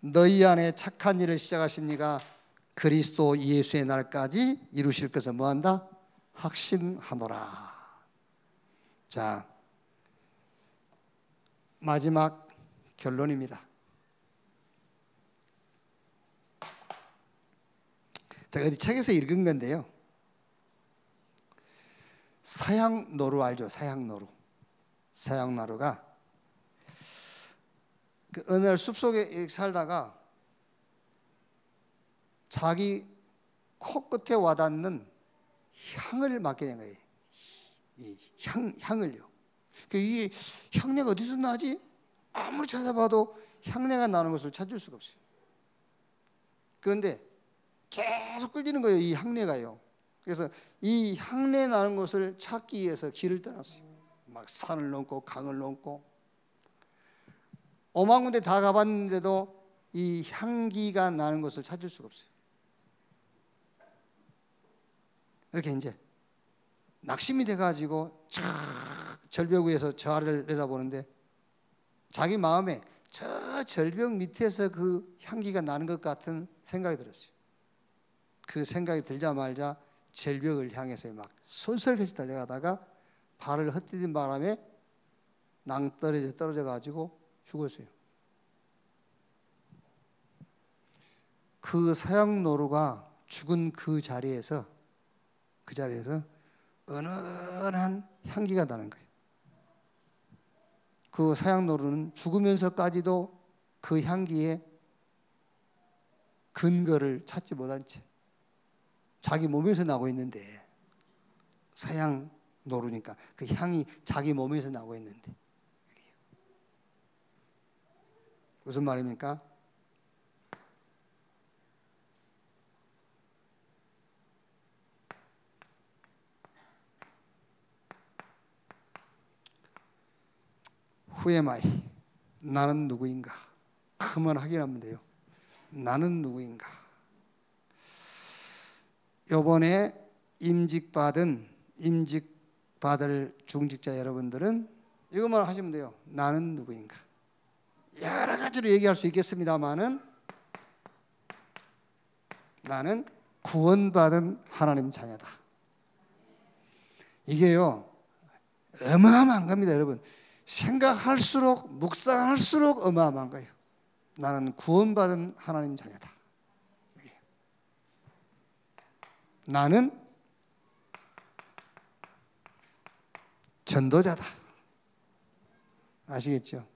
너희 안에 착한 일을 시작하신 이가 그리스도 예수의 날까지 이루실 것을 뭐한다? 확신하노라. 자, 마지막 결론입니다. 제가 어디 책에서 읽은 건데요, 사양노루 알죠? 사양노루. 사양노루가 어느 날 숲속에 살다가 자기 코끝에 와닿는 향을 맡게 된 거예요. 이 향을요. 이 향내가 어디서 나지? 아무리 찾아봐도 향내가 나는 것을 찾을 수가 없어요. 그런데 계속 끌리는 거예요, 이 향내가요. 그래서 이 향내 나는 것을 찾기 위해서 길을 떠났어요. 막 산을 넘고 강을 넘고 오만 군데 다 가봤는데도 이 향기가 나는 것을 찾을 수가 없어요. 이렇게 이제 낙심이 돼가지고 절벽 위에서 저 아래를 내다보는데 자기 마음에 저 절벽 밑에서 그 향기가 나는 것 같은 생각이 들었어요. 그 생각이 들자마자 절벽을 향해서 막 손살같이 달려가다가 발을 헛디딘 바람에 낭떠러져 떨어져가지고 죽었어요. 그 사양노루가 죽은 그 자리에서 은은한 향기가 나는 거예요. 그 사양노루는 죽으면서까지도 그 향기에 근거를 찾지 못한 채 자기 몸에서 나고 있는데, 사양노루니까 그 향이 자기 몸에서 나고 있는데, 무슨 말입니까? Who am I? 나는 누구인가? 그만 확인하면 돼요. 나는 누구인가? 이번에 임직받을 중직자 여러분들은 이것만 하시면 돼요. 나는 누구인가? 여러 가지로 얘기할 수 있겠습니다만은 나는 구원받은 하나님 자녀다. 이게요, 어마어마한 겁니다, 여러분. 생각할수록, 묵상할수록 어마어마한 거예요. 나는 구원받은 하나님 자녀다. 나는 전도자다. 아시겠죠?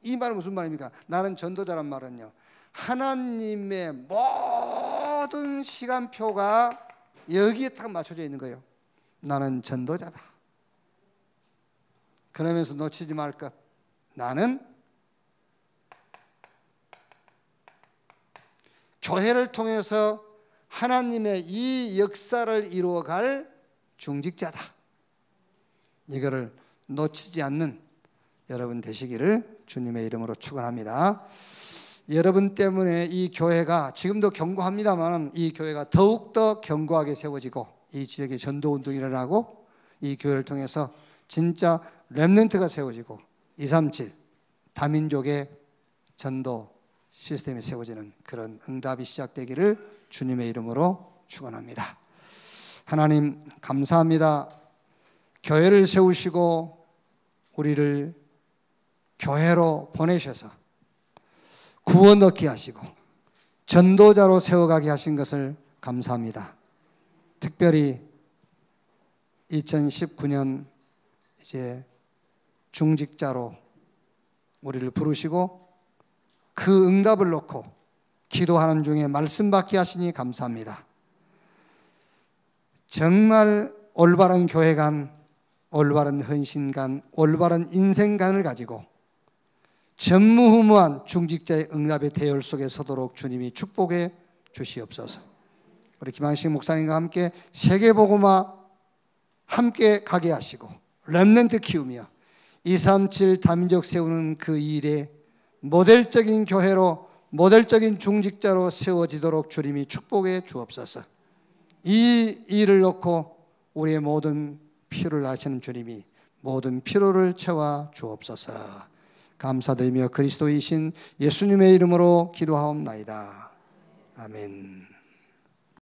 이 말은 무슨 말입니까? 나는 전도자란 말은요, 하나님의 모든 시간표가 여기에 딱 맞춰져 있는 거예요. 나는 전도자다. 그러면서 놓치지 말 것, 나는 교회를 통해서 하나님의 이 역사를 이루어갈 중직자다. 이거를 놓치지 않는 여러분 되시기를 주님의 이름으로 축원합니다. 여러분 때문에 이 교회가 지금도 견고합니다만 이 교회가 더욱더 견고하게 세워지고 이 지역에 전도운동이 일어나고 이 교회를 통해서 진짜 렘넌트가 세워지고 237 다민족의 전도 시스템이 세워지는 그런 응답이 시작되기를 주님의 이름으로 축원합니다. 하나님 감사합니다. 교회를 세우시고 우리를 교회로 보내셔서 구원 얻게 하시고 전도자로 세워가게 하신 것을 감사합니다. 특별히 2019년 이제 중직자로 우리를 부르시고 그 응답을 놓고 기도하는 중에 말씀 받게 하시니 감사합니다. 정말 올바른 교회관, 올바른 헌신관, 올바른 인생관을 가지고 전무후무한 중직자의 응답의 대열 속에 서도록 주님이 축복해 주시옵소서. 우리 김항식 목사님과 함께 세계복음화 함께 가게 하시고 렘넌트 키우며 237 다민족 세우는 그 일에 모델적인 교회로 모델적인 중직자로 세워지도록 주님이 축복해 주옵소서. 이 일을 놓고 우리의 모든 필요를 아시는 주님이 모든 필요를 채워 주옵소서. 감사드리며 그리스도이신 예수님의 이름으로 기도하옵나이다. 아멘.